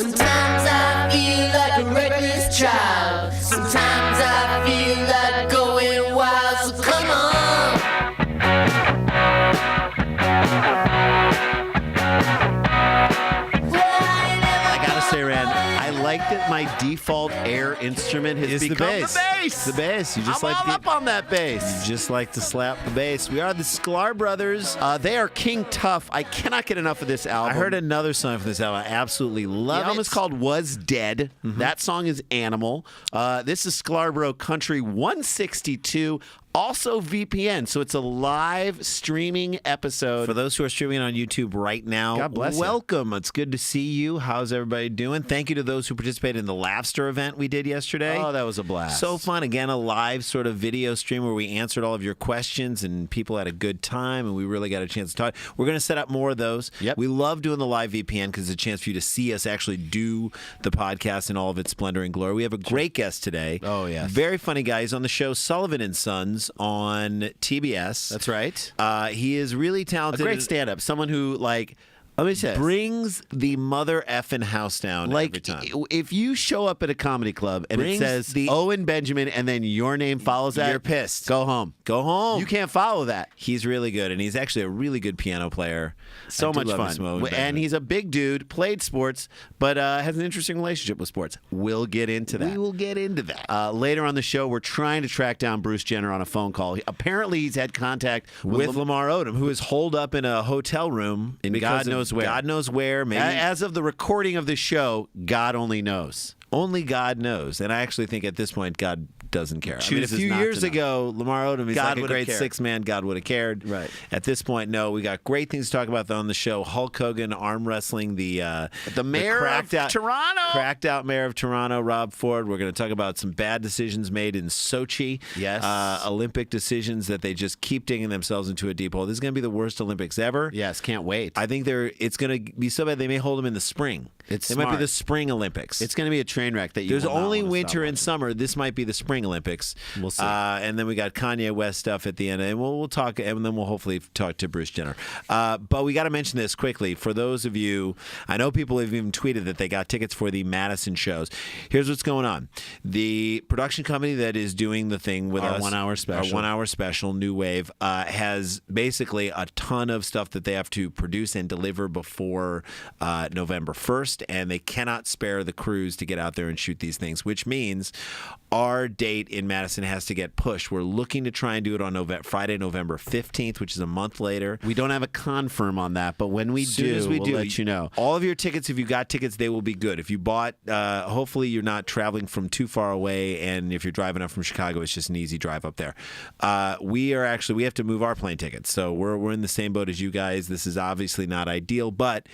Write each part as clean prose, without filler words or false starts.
Sometimes I feel like a reckless child. Sometimes I feel like going wild. So come on. I gotta say, Rand, I like that my default air instrument has become the bass. The bass. You just I'm like all up on that bass. You just like to slap the bass. We are the Sklar brothers. They are King Tough. I cannot get enough of this album. I heard another song from this album. I absolutely love The album it. is called Was Dead. That song is Animal. This is Sklarbro Country 162. Also VPN, so it's a live streaming episode. For those who are streaming on YouTube right now, God bless you. welcome. It's good to see you. How's everybody doing? Thank you to those who participated in the Laughster event we did yesterday. Oh, that was a blast. So fun. Again, a live sort of video stream where we answered all of your questions and people had a good time and we really got a chance to talk. We're going to set up more of those. Yep. We love doing the live VPN because it's a chance for you to see us actually do the podcast in all of its splendor and glory. We have a great guest today. Oh, yes. Very funny guy. He's on the show Sullivan and Sons on TBS. That's right. He is really A talented. great stand-up. Someone who, like, let me say this. Brings the mother effing house down every time. If you show up at a comedy club and Brings it says the- Owen Benjamin and then your name follows that, You're pissed. Go home. Go home. You can't follow that. He's really good, and he's actually a really good piano player. So I do much love fun. me some Owen And Benjamin. he's a big dude, played sports, but has an interesting relationship with sports. We'll get into that. We will get into that. Later on the show, we're trying to track down Bruce Jenner on a phone call. Apparently, he's had contact with Lamar Odom, who is holed up in a hotel room In because God of knows where. God knows where. Maybe As of the recording of the show, God only knows. only God knows. And I actually think at this point, God doesn't care. I mean, a Chooses few not years to know. ago, Lamar Odom is God like a would have great cared. six-man. God would have cared. Right. At this point, no. We got great things to talk about on the show. Hulk Hogan arm wrestling the mayor cracked of out, Toronto. cracked out mayor of Toronto, Rob Ford. We're going to talk about some bad decisions made in Sochi. Yes. Olympic decisions that they just keep digging themselves into a deep hole. This is going to be the worst Olympics ever. Yes, can't wait. I think it's going to be so bad they may hold them in the spring. It's It might be smart. the spring Olympics. It's going to be a train wreck that you There's will not only wanna winter stop and watching. summer. This might be the spring Olympics. We'll see. And then we got Kanye West stuff at the end, and we'll talk, and then we'll hopefully talk to Bruce Jenner. But we got to mention this quickly for those of you. I know people have even tweeted that they got tickets for the Madison shows. Here's what's going on: the production company that is doing the thing with Our us, 1 hour special. our 1 hour special, New Wave, has basically a ton of stuff that they have to produce and deliver before November 1st, and they cannot spare the crews to get out there and shoot these things, which means our date in Madison has to get pushed. We're looking to try and do it on Friday, November 15th, which is a month later. We don't have a confirm on that, but when we As soon do, as we we'll do, let you know. All of your tickets, if you got tickets, they will be good. If you bought, hopefully you're not traveling from too far away, and if you're driving up from Chicago, it's just an easy drive up there. We have to move our plane tickets, so we're in the same boat as you guys. This is obviously not ideal, but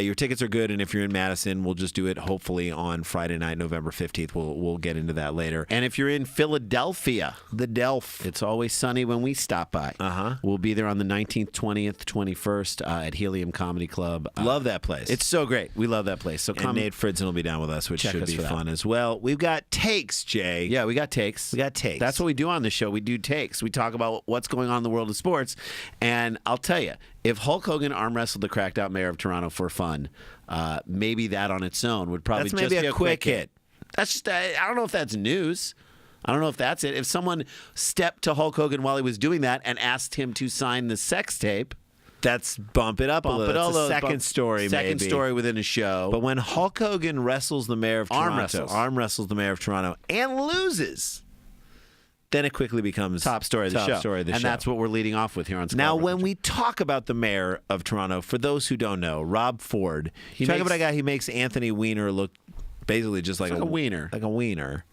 your tickets are good, and if you're in Madison, we'll just do it hopefully on Friday night, November 15th. We'll get into that later. And if you're in Philadelphia, The Delph. it's always sunny when we stop by. Uh-huh. We'll be there on the 19th, 20th, 21st at Helium Comedy Club. Love that place. It's so great. We love that place. So and come. Nate Fritzen will be down with us, which Check should us be for that. fun as well. We've got takes, Jay. Yeah, we got takes. We got takes. That's what we do on the show. We do takes. We talk about what's going on in the world of sports. And I'll tell you, if Hulk Hogan arm wrestled the cracked out mayor of Toronto for fun, maybe that on its own would probably That's just maybe be a quick hit. That's just, I don't know if that's news. I don't know if that's it. If someone stepped to Hulk Hogan while he was doing that and asked him to sign the sex tape, That's bump it up a little. That's a second story, Second maybe. story within a show. But when Hulk Hogan wrestles the mayor of Arm Toronto, wrestles. the mayor of Toronto, and loses, then it quickly becomes top story of the show. Story of the and show. that's what we're leading off with here on Sklarbro. Now, when we talk about the mayor of Toronto, for those who don't know, Rob Ford, He talk makes- about a guy who makes Anthony Weiner look basically just like like a wiener. Like a wiener.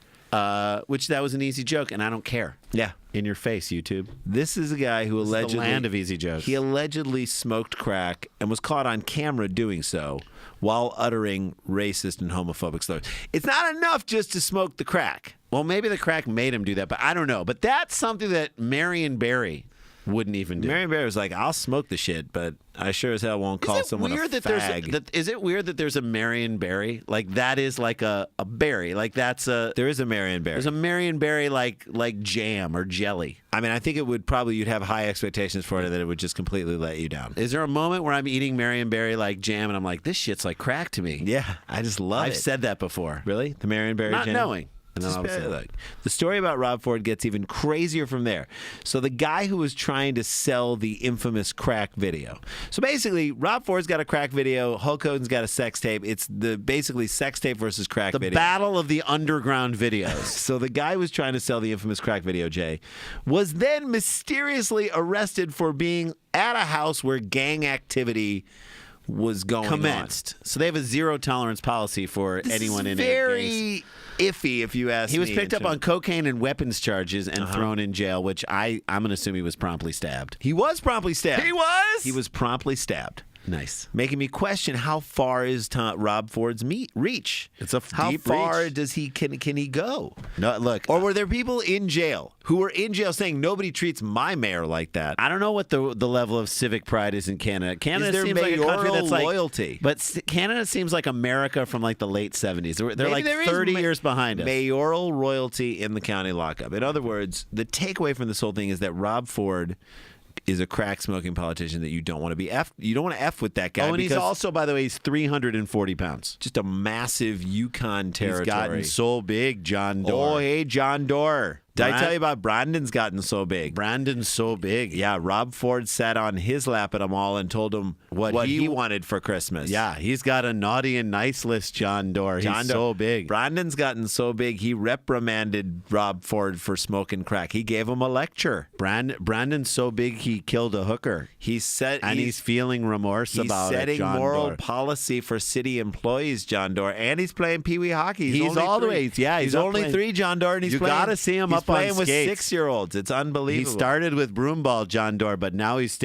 Which that was an easy joke, and I don't care. Yeah. In your face, YouTube. This is a guy who This is allegedly the land of easy jokes. He allegedly smoked crack and was caught on camera doing so while uttering racist and homophobic slurs. It's not enough just to smoke the crack. Well, maybe the crack made him do that, but I don't know. But that's something that Marion Barry Wouldn't even do. Marion Barry was like, I'll smoke the shit, but I sure as hell won't call someone a fag. Is it weird that there's a Marion Barry? Like that is like a berry. Like that's a. There is a Marion Barry. There's a Marion Barry like jam or jelly. I mean, I think it would probably you'd have high expectations for it, that it would just completely let you down. Is there a moment where I'm eating Marion Barry like jam and I'm like, this shit's like crack to me? Yeah, I just love it. I've said that before. Really, the Marion Barry Not jam? knowing. And then Just all of a sudden, look, the story about Rob Ford gets even crazier from there. So the guy who was trying to sell the infamous crack video. So basically, Rob Ford's got a crack video. Hulk Hogan's got a sex tape. It's basically sex tape versus crack the video. battle of the underground videos. So the guy who was trying to sell the infamous crack video, Jay, was then mysteriously arrested for being at a house where gang activity was going Commenced. on. So they have a zero tolerance policy for anyone in very iffy, if you ask me. He was picked up on cocaine and weapons charges and thrown in jail, which I'm going to assume he was promptly stabbed. He was promptly stabbed. He was? He was promptly stabbed. Nice. Making me question how far is Rob Ford's reach? It's a how deep far reach. does he can he go? No, look. Or were there people in jail who were in jail saying nobody treats my mayor like that? I don't know what the level of civic pride is in Canada. Canada Is there seems like a country mayoral that's like loyalty? But Canada seems like America from like the late 70s. They're Maybe like there is 30 years behind us. Mayoral royalty in the county lockup. In other words, the takeaway from this whole thing is that Rob Ford is a crack smoking politician that you don't want to be you don't want to F with that guy. Oh, and he's also, by the way, he's 340 pounds. just a massive Yukon territory. He's gotten so big, John Doerr. Oh, hey, John Doerr. Did I Brand- tell you about Brandon's gotten so big? Brandon's so big. Yeah, Rob Ford sat on his lap at a mall and told him what he wanted for Christmas. Yeah, he's got a naughty and nice list, John Doerr. He's so big. Brandon's gotten so big, he reprimanded Rob Ford for smoking crack. He gave him a lecture. Brandon's so big he killed a hooker. He's feeling remorse about it, setting John moral Doerr. policy for city employees, John Doerr. And he's playing Pee Wee hockey. He's only all the three. way- yeah, he's up only playing. 3, John Doerr, and he's You playing. gotta see him he's up on playing with skates. 6-year-olds. It's unbelievable. He started with broomball, John Doerr, but now he's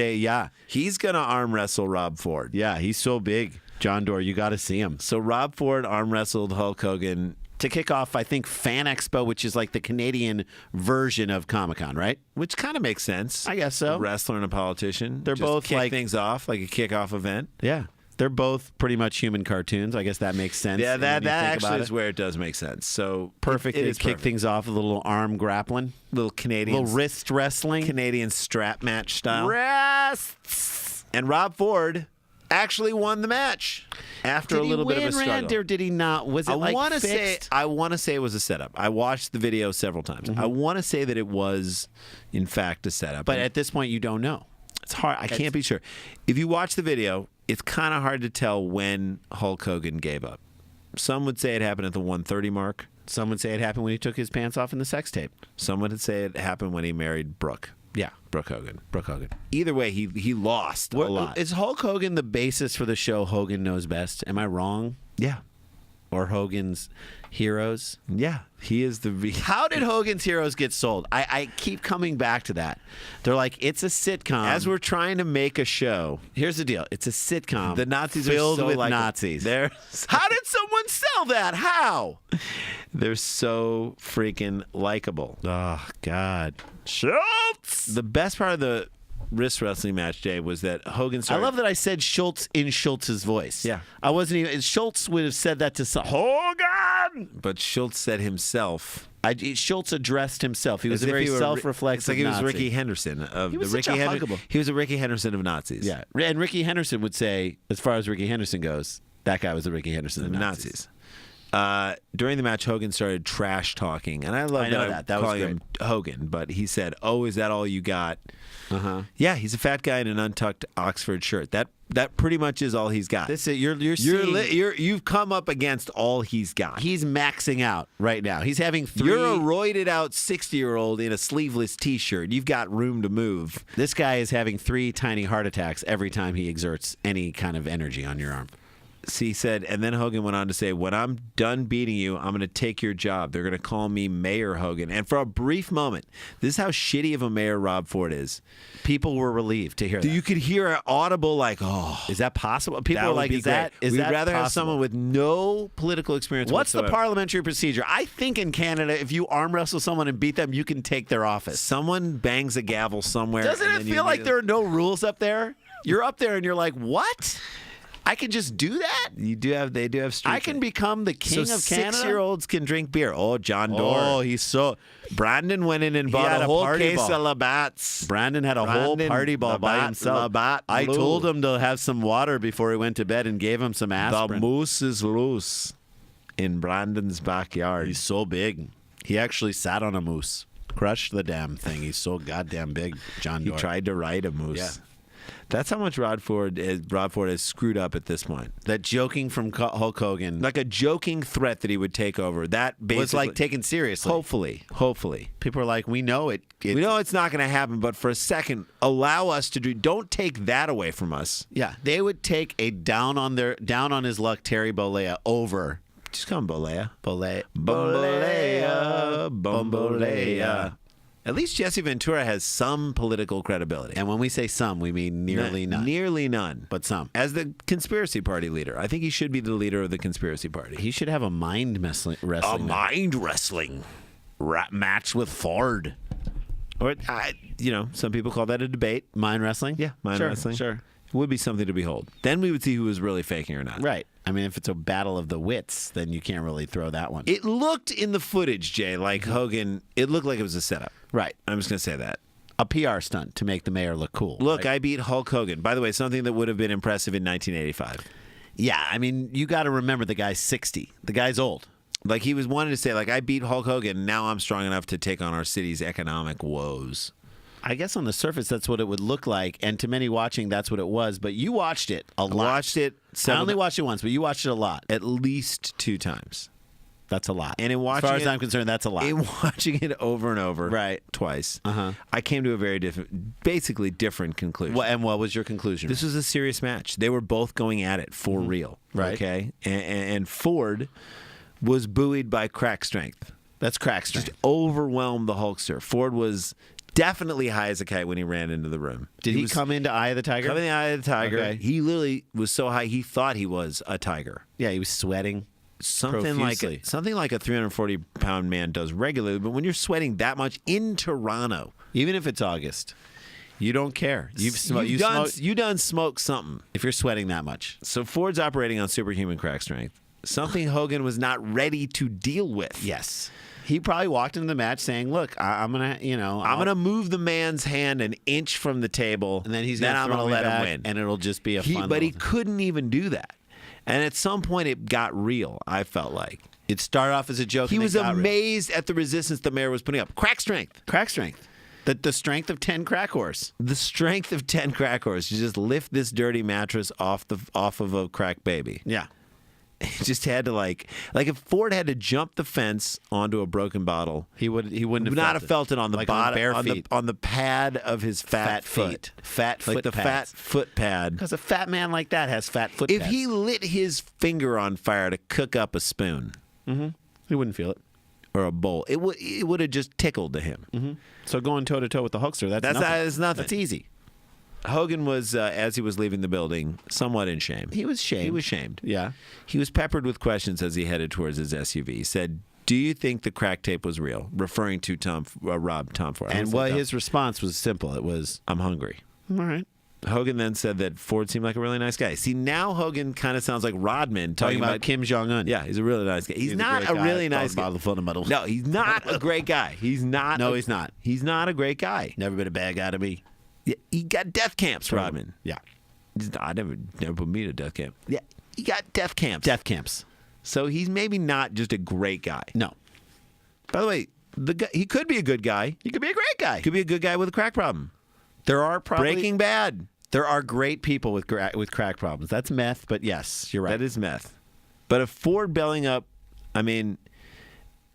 He's gonna arm wrestle Rob Ford. Yeah, he's so big, John Doerr. You got to see him. So Rob Ford arm wrestled Hulk Hogan To kick off, I think, Fan Expo, which is like the Canadian version of Comic-Con, right? which kind of makes sense. I guess so. A wrestler and a politician. They're Just both kick like things off like a kickoff event. Yeah. They're both pretty much human cartoons. I guess that makes sense. Yeah, when that you think actually about is it. where it does make sense. So Perfect It to is kick perfect. things off with a little arm grappling, Little Canadian, little wrist wrestling. Canadian strap match style. Wrists. And Rob Ford actually won the match after Did a little he bit of a win, struggle. Rand, or did he not? Was it I like want to fixed? say it was a setup. I watched the video several times. I want to say that it was, in fact, a setup. But And at this point, you don't know. it's hard. I can't be sure. If you watch the video, it's kind of hard to tell when Hulk Hogan gave up. Some would say it happened at the 130 mark. Some would say it happened when he took his pants off in the sex tape. Some would say it happened when he married Brooke. Yeah, Brooke Hogan. Brooke Hogan. Either way, he lost a lot. Is Hulk Hogan the basis for the show Hogan Knows Best? Am I wrong? Yeah. Or Hogan's Heroes? Yeah. He is the... How did Hogan's Heroes get sold? I keep coming back to that. They're like, it's a sitcom. As we're trying to make a show, Here's the deal. It's a sitcom. the Nazis filled are so with likable. Nazis. They're How did someone sell that? How? they're so freaking likable. Oh, God. Schultz! The best part of the wrist wrestling match, Jay, was that Hogan I started... love that I said Schultz in Schultz's voice. Yeah. I wasn't even... Schultz would have said that to Hogan! But Schultz said himself... Schultz addressed himself. He was as a if very he were- self-reflexive It's like he was Nazi. Ricky Henderson of He was the such Ricky a Henderson. huggable- He was a Ricky Henderson of Nazis. Yeah. And Ricky Henderson would say, as far as Ricky Henderson goes, that guy was the Ricky Henderson of The Nazis. Nazis. During the match, Hogan started trash talking, and I love I know that. that. That was calling him Hogan, but he said, "Oh, is that all you got?" Uh-huh. Yeah, he's a fat guy in an untucked Oxford shirt. That pretty much is all he's got. This is, you're seeing, You've come up against all he's got. he's maxing out right now. He's having three. You're a roided out 60-year-old in a sleeveless T-shirt. You've got room to move. This guy is having 3 tiny heart attacks every time he exerts any kind of energy on your arm. he said, and then Hogan went on to say, when I'm done beating you, I'm going to take your job. They're going to call me Mayor Hogan. And for a brief moment, this is how shitty of a mayor Rob Ford is. People were relieved to hear that. You could hear an audible like, oh. Is that possible? People That are would like, be is that great. We'd that rather have possible? someone with no political experience What's the whatsoever. parliamentary procedure? I think in Canada, if you arm wrestle someone and beat them, you can take their office. Someone bangs a gavel somewhere. Doesn't and it then you feel like immediately- there are no rules up there? You're up there and you're like, what? I can just do that? They do have street I can become the king so of Canada? 6-year-olds can drink beer. Oh, John Doerr. Oh, he's so... Brandon went in and bought had a a whole party case ball. of Labatt's. Brandon had a whole Brandon party ball by Labatt- himself. Labatt I Blue. told him to have some water before he went to bed and gave him some The aspirin. moose is loose in Brandon's backyard. He's so big. He actually sat on a moose. Crushed the damn thing. He's so goddamn big, John He Doerr. tried to ride a moose. Yeah. That's how much Rob Ford has screwed up at this point. That joking from Hulk Hogan Like a joking threat that he would take over. That basically was like taken seriously. Hopefully. People are like, we know it. We know it's not going to happen, but for a second, allow us to do. Don't take that away from us. Yeah, they would take a down on his luck Terry Bollea over Just call him Bolea. Bumbolea. Bumbolea. At least Jesse Ventura has some political credibility. And when we say some, we mean nearly none. Nearly none. But some. As the conspiracy party leader, I think he should be the leader of the conspiracy party. He should have a mind wrestling mind wrestling. match with Ford. Or, some people call that a debate. Mind wrestling? Yeah, mind Sure, wrestling. Sure. It would be something to behold. Then we would see who was really faking or not. Right. I mean, if it's a battle of the wits, then you can't really throw that one. It looked in the footage, Jay, like Hogan, it looked like it was a setup. Right. I'm just going to say that. A PR stunt to make the mayor look cool. Look, right? I beat Hulk Hogan. By the way, something that would have been impressive in 1985. Yeah, I mean, you got to remember the guy's 60. The guy's old. Like he was wanting to say, like, I beat Hulk Hogan, now I'm strong enough to take on our city's economic woes. I guess on the surface, that's what it would look like. And to many watching, that's what it was. But you watched it a lot. I watched it. I only watched it once, but you watched it a lot. At least 2 times. That's a lot. And in watching as far as it- I'm concerned, that's a lot. In watching it over and over, Right. twice, Uh-huh. I came to a very basically different conclusion. And what was your conclusion? This was a serious match. They were both going at it for real. Right. Okay. And Ford was buoyed by crack strength. That's crack strength. Just overwhelmed the Hulkster. Ford was definitely high as a kite when he ran into the room. Did he was come into Eye of the Tiger? coming in the eye of the tiger? Okay. He literally was so high he thought he was a tiger. Yeah, he was sweating. Something Profusely. like a 340-pound man does regularly. But when you're sweating that much in Toronto, Even if it's August, you don't care. you done smoked something. if you're sweating that much. So Ford's operating on superhuman crack strength. Something Hogan was not ready to deal with. Yes. He probably walked into the match saying, look, I'm going to, I'm going to move the man's hand an inch from the table, and then he's I'm going to gonna let him back, win. and it'll just be a fun But he little- couldn't even do that. And at some point, it got real, I felt like. It started off as a joke. He and was it got real. amazed at the resistance the mayor was putting up. Crack strength. Crack strength. The strength of 10 crack horse. The strength of 10 crack horse. You just lift this dirty mattress off of a crack baby. Yeah. He just had to like if Ford had to jump the fence onto a broken bottle, He wouldn't have would not have felt it on the like bottom, on bare feet. on the pad of his fat foot. feet. Fat like foot the pads. fat foot pad. Because a fat man like that has fat foot If pads. he lit his finger on fire to cook up a spoon He wouldn't feel it. or a bowl, it would have just tickled to him. So going toe-to-toe with the Hulkster, that's nothing. That's nothing. That's easy. Hogan was, as he was leaving the building, somewhat in shame. He was shamed. He was shamed. Yeah. He was peppered with questions as he headed towards his SUV. He said, "Do you think the crack tape was real?" Referring to Tom Ford. And his response was simple. It was, I'm hungry. all right. Hogan then said that Ford seemed like a really nice guy. See, now Hogan kind of sounds like Rodman Talking about Kim Jong-un. Yeah, he's a really nice guy. He's not great a guy. really nice guy. About the fundamental. No, he's not a great guy. He's not. No, he's not. He's not a great guy. Never been a bad guy to me. Yeah, he got death camps, Rodman. Yeah. I never put me to death camp. Yeah, he got death camps. Death camps. So he's maybe not just a great guy. No. By the way, he could be a good guy. He could be a great guy. He could be a good guy with a crack problem. There are probably Breaking Bad. There are great people with crack problems. That's meth, but yes, you're right. That is meth. But if Ford bellying up, I mean,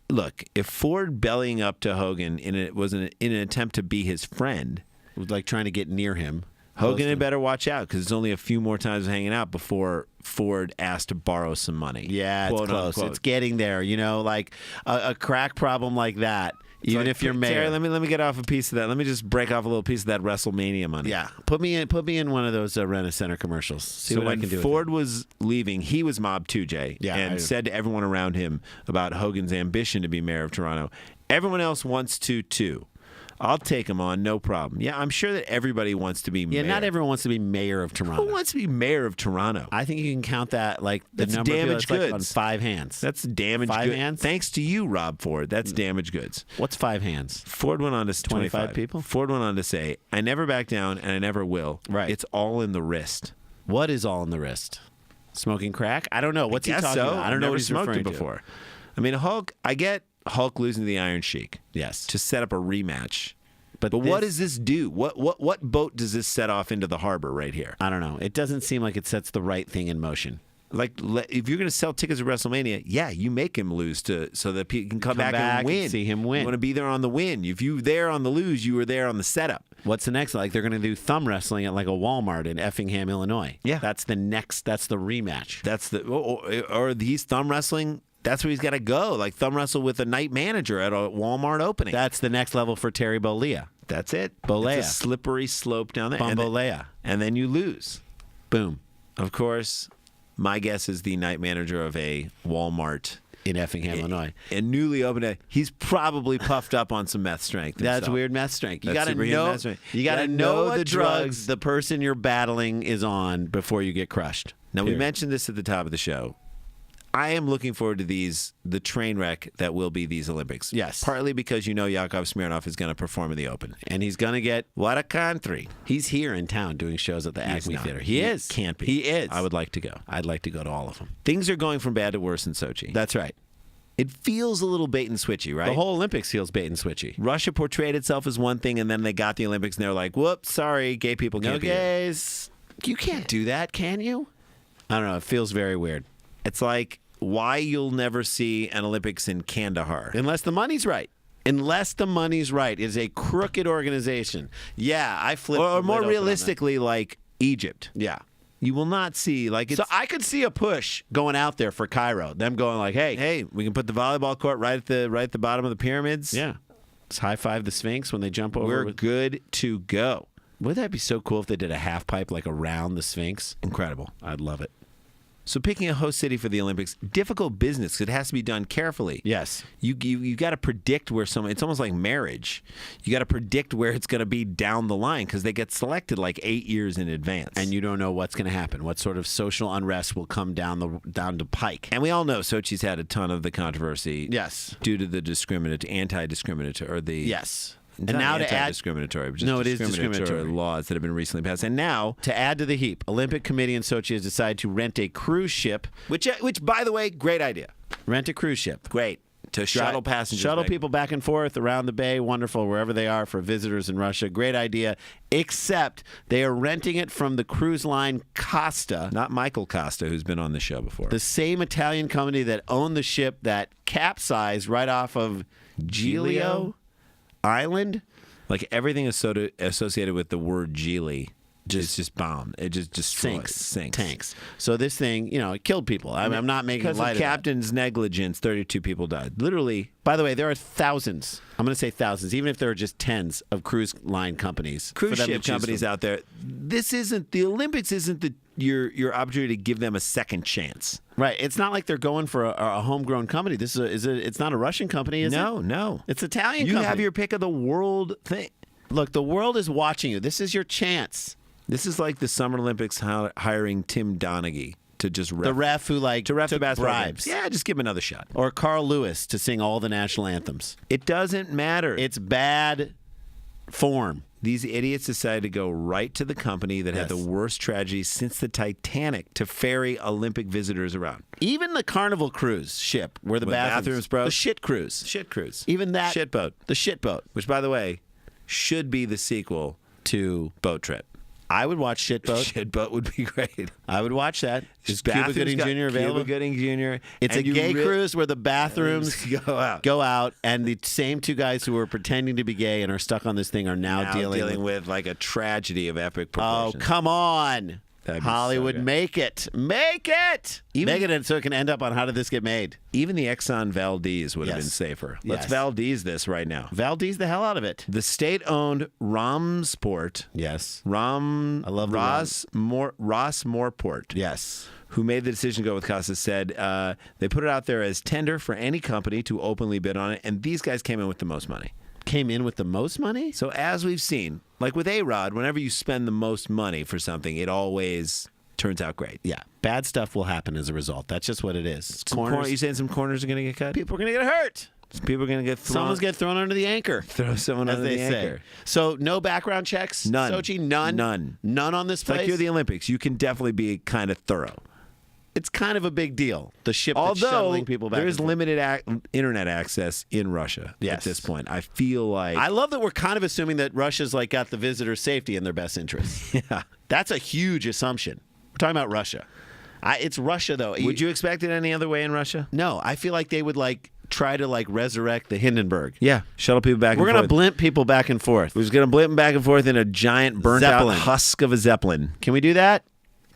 look, if Ford bellying up to Hogan in an attempt to be his friend, It was like trying to get near him. Hogan had better watch out because it's only a few more times of hanging out before Ford asked to borrow some money. Yeah, it's Quote, close. unquote. It's getting there. Like a crack problem like that. Even if you're mayor, Terry, let me get off a piece of that. Let me just break off a little piece of that WrestleMania money. yeah, put me in one of those Rent-A-Center commercials. See So what I when can do. Ford was leaving, he was mobbed too, Jay, Yeah, and said to everyone around him about Hogan's ambition to be mayor of Toronto. Everyone else wants to too. I'll take him on, no problem. Yeah, I'm sure that everybody wants to be mayor. Yeah, not everyone wants to be mayor of Toronto. Who wants to be mayor of Toronto? I think you can count that like the That's number of people, damaged that's, like, goods. on 5 hands. That's damaged 5 goods. hands? Thanks to you, Rob Ford. That's damaged goods. What's 5 hands? Ford went on to 25 people? Ford went on to say, "I never back down, and I never will. Right. It's all in the wrist." What is all in the wrist? Smoking crack? I don't know. What's he Guess talking so. about? I don't know Never what he's smoked referring it to. before. I mean, Hulk. I get Hulk losing to the Iron Sheik. Yes. To set up a rematch. But what does this do? What boat does this set off into the harbor right here? I don't know. It doesn't seem like it sets the right thing in motion. Like, if you're going to sell tickets to WrestleMania, yeah, you make him lose so that people can come back and win. see him win. You want to be there on the win. If you were there on the lose, you were there on the setup. What's the next? Like they're going to do thumb wrestling at like a Walmart in Effingham, Illinois. Yeah. That's the next. That's the rematch. That's or he's thumb wrestling. That's where he's got to go. Like thumb wrestle with a night manager at a Walmart opening. That's the next level for Terry Bollea. That's it. Bollea. It's a slippery slope down there. Bambolea. And then you lose. Boom. Of course, my guess is the night manager of a Walmart In Effingham, Illinois. and newly opened. He's probably puffed up on some meth strength. That's himself. weird meth strength. You That's got to superhuman know. meth strength. You got to Gotta know know the the drugs drugs. the person you're battling is on before you get crushed. Now, we Period. mentioned this at the top of the show. I am looking forward to the train wreck that will be these Olympics. Yes. Partly because Yakov Smirnoff is going to perform in the Open. And he's gonna get. What a country. He's here in town doing shows at the He's Acme not. Theater. He is. Can't be. He is. I would like to go. I'd like to go to all of them. Things are going from bad to worse in Sochi. That's right. It feels a little bait and switchy, right? The whole Olympics feels bait and switchy. Russia portrayed itself as one thing, and then they got the Olympics, and they're like, whoops, sorry, gay people can't No be here. gays. You can't do that, can you? I don't know. It feels very weird. It's like why you'll never see an Olympics in Kandahar. Unless the money's right. Unless the money's right. It's a crooked organization. Yeah, I flipped. Or the more lid open on that. realistically, like Egypt. Yeah. You will not see, like, it's, So I could see a push going out there for Cairo. Them going like, hey, we can put the volleyball court right at the bottom of the pyramids. yeah, let's high five the Sphinx when they jump over. We're good to go. Wouldn't that be so cool if they did a half pipe like around the Sphinx? Incredible. I'd love it. So picking a host city for the Olympics, difficult business. It has to be done carefully. Yes. You got to predict where it's almost like marriage. You got to predict where it's going to be down the line because they get selected like 8 years in advance. And you don't know what's going to happen. What sort of social unrest will come down the pike? And we all know Sochi's had a ton of the controversy. Yes. Due to the anti-discriminatory, or the Yes. And And now now to add, discriminatory, but just No, it is discriminatory. laws that have been recently passed. And now to add to the heap, Olympic Committee in Sochi has decided to rent a cruise ship. which by the way, great idea. Rent a cruise ship. Great. To shuttle passengers. Shuttle back. people back and forth around the bay. Wonderful, wherever they are for visitors in Russia. Great idea. Except they are renting it from the cruise line Costa, Not Michael Costa, who's been on the show before. the same Italian company that owned the ship that capsized right off of Giglio Island. Like everything is associated with the word Geely just bomb. It just destroys. Sinks. Tanks. So this thing, it killed people. I'm not making Because light of of that. captain's negligence, 32 people died. Literally. By the way, there are thousands. I'm going to say thousands, even if there are just tens of cruise line companies. Cruise for them to ship choose companies from. out there. The Olympics isn't your opportunity to give them a second chance. Right. It's not like they're going for a homegrown company. This it's not a Russian company, is it? No. It's Italian You company. have your pick of the world thing. Look, the world is watching you. This is your chance. This is like the Summer Olympics hiring Tim Donaghy to just ref. The ref who to ref the took basketball bribes. games. Yeah, just give him another shot. Or Carl Lewis to sing all the national anthems. It doesn't matter. It's bad form. These idiots decided to go right to the company that had the Yes. worst tragedy since the Titanic to ferry Olympic visitors around. Even the Carnival cruise ship where the With bathrooms broke? The shit cruise. Shit cruise. Even that. Shit boat. The shit boat. Which, by the way, should be the sequel To Boat Trip. I would watch Shitboat. Shitboat would be great. I would watch that. Is Cuba Bathrooms Gooding got Jr. available? Cuba Gooding Jr. It's And a you gay cruise where the bathrooms go out. and the same two guys who were pretending to be gay and are stuck on this thing are now dealing with like a tragedy of epic Oh, proportions. come on. That'd be so Hollywood, good. make it. Make it. Make it so it can end up on How Did This Get Made? Even the Exxon Valdez would have Yes. been safer. Let's Yes. Valdez this right now. Valdez the hell out of it. The state-owned Romsport, Yes. I love the Ross Morport, Yes. who made the decision to go with Casa, said they put it out there as tender for any company to openly bid on it, and these guys came in with the most money. Came in with the most money? So as we've seen, like with A-Rod, whenever you spend the most money for something, it always turns out great. Yeah. Bad stuff will happen as a result. That's just what it is. You saying some corners are going to get cut? People are going to get hurt. People are going to get thrown. Someone's getting thrown under the anchor. Throw someone as under they the say. anchor. So no background checks? None. Sochi, none? None on this It's place? like you're the Olympics. You can definitely be kind of thorough. It's kind of a big deal. The ship that's Although shuttling people back. there's and forth. limited internet access in Russia Yes. at this point. I feel like I love that we're kind of assuming that Russia's like got the visitor safety in their best interest. yeah. That's a huge assumption. We're talking about Russia. It's Russia though. Would you expect it any other way in Russia? No, I feel like they would like try to like resurrect the Hindenburg. Yeah, shuttle people back. We're and gonna forth. blimp people back and forth. We're just gonna blimp them back and forth in a giant burnt Zeppelin. out husk of a zeppelin. Can we do that?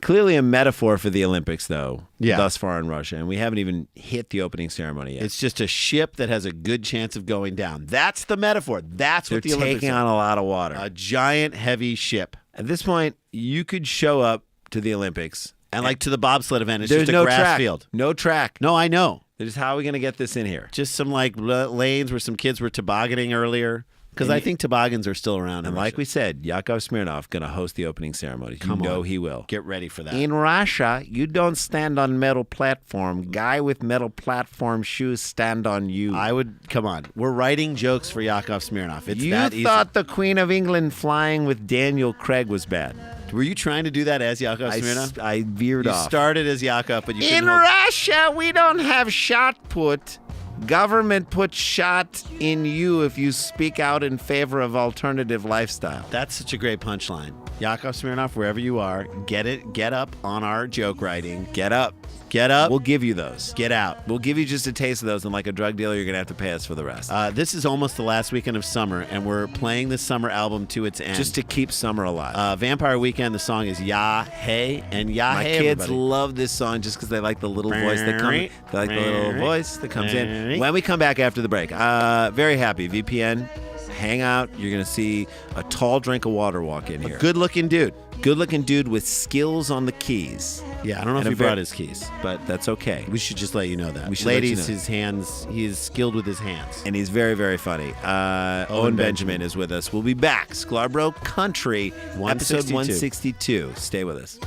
Clearly a metaphor for the Olympics, though. Yeah. Thus far in Russia, and we haven't even hit the opening ceremony yet. It's just a ship that has a good chance of going down. That's the metaphor. That's They're what the Olympics taking are. on a lot of water. A giant heavy ship. At this point, you could show up to the Olympics And like to the bobsled event, it's there's just a no grass track. field. No track. No, I know. There's how are we going to get this in here? Just some like lanes where some kids were tobogganing earlier. Because I think toboggans are still around. And like we said, Yakov Smirnoff going to host the opening ceremony. Come you know on. he will. Get ready for that. In Russia, you don't stand on metal platform. Guy with metal platform shoes stand on you. I would come on. We're writing jokes for Yakov Smirnoff. It's you that easy. thought the Queen of England flying with Daniel Craig was bad. Were you trying to do that as Yakov Smirnoff? I veered You off. started as Yakov, but you In couldn't hold- Russia, we don't have shot put. Government puts shot in you if you speak out in favor of alternative lifestyle. That's such a great punchline. Yakov Smirnoff, wherever you are, get up on our joke writing. Get up. Get up. We'll give you those. Get out. We'll give you just a taste of those, and like a drug dealer, you're going to have to pay us for the rest. This is almost the last weekend of summer, and we're playing this summer album to its end. Just to keep summer alive. Vampire Weekend, the song is Ya Hey, and Ya My Hey, kids everybody. love this song just because they like the little voice that comes. They like the little voice that comes in. When we come back after the break, very happy. VPN, hang out. You're going to see a tall drink of water walk in here. Good-looking dude. Good-looking dude with skills on the keys. Yeah, I don't know And if a he brought very- his keys. But that's okay. We should just let you know that. We should let you Ladies, know. his hands, he is skilled with his hands. And he's very, very funny. Owen Benjamin is with us. We'll be back. Sklarbro Country, episode 162. Stay with us.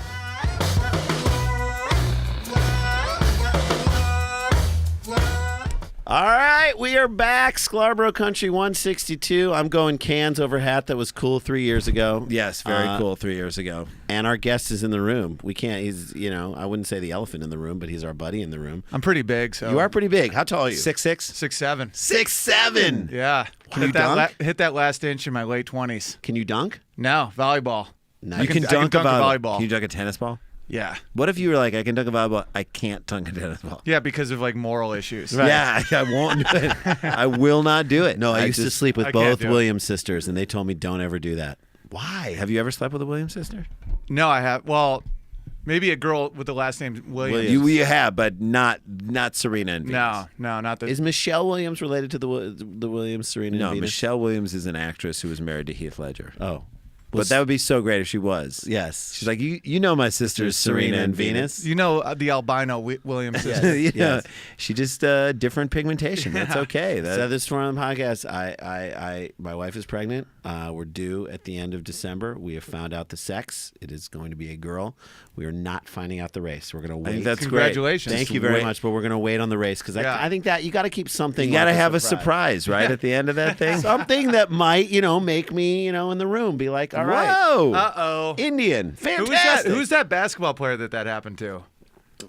All right, we are back. Sklarbro Country 162. I'm going cans over hat. That was cool 3 years ago. Yes, very cool 3 years ago. And our guest is in the room. We can't, he's, I wouldn't say the elephant in the room, but he's our buddy in the room. I'm pretty big, so You are pretty big. How tall are you? 6'6"? 6'7". 6'7". Yeah, Can you dunk? hit that last inch in my late 20s. Can you dunk? No, volleyball. Nice. I You can I dunk a volleyball. volleyball. Can you dunk a tennis ball? Yeah, What if you were like, I can dunk a volleyball, I can't dunk a tennis ball? yeah, because of like moral issues. Yeah, I won't do it. I will not do it. No, I used to just- sleep with I can't both do it. Williams sisters, and they told me don't ever do that. Why? Have you ever slept with a Williams sister? No, I have. Well, maybe a girl with the last name Williams. You have, but not Serena and Venus. No, not the. Is Michelle Williams related to the Williams, Serena, No, and Venus? Michelle Williams is an actress who was married to Heath Ledger. Oh. But that would be so great if she was. Yes. She's like, you know my sisters, Serena and Venus. You know the albino Williams sister. You know, Yes. she just different pigmentation. That's okay. Said this for on the podcast. My wife is pregnant. We're due at the end of December. We have found out the sex. It is going to be a girl. We are not finding out the race. We're going to wait. I think that's Congratulations. great. Thank you very much, but we're going to wait on the race because Yeah. I think that you got to keep something. You got to like have a surprise, right, at the end of that thing. something that might, make me, in the room be like, all right, Whoa. Uh-oh. Indian, fantastic. Who's that basketball player that happened to?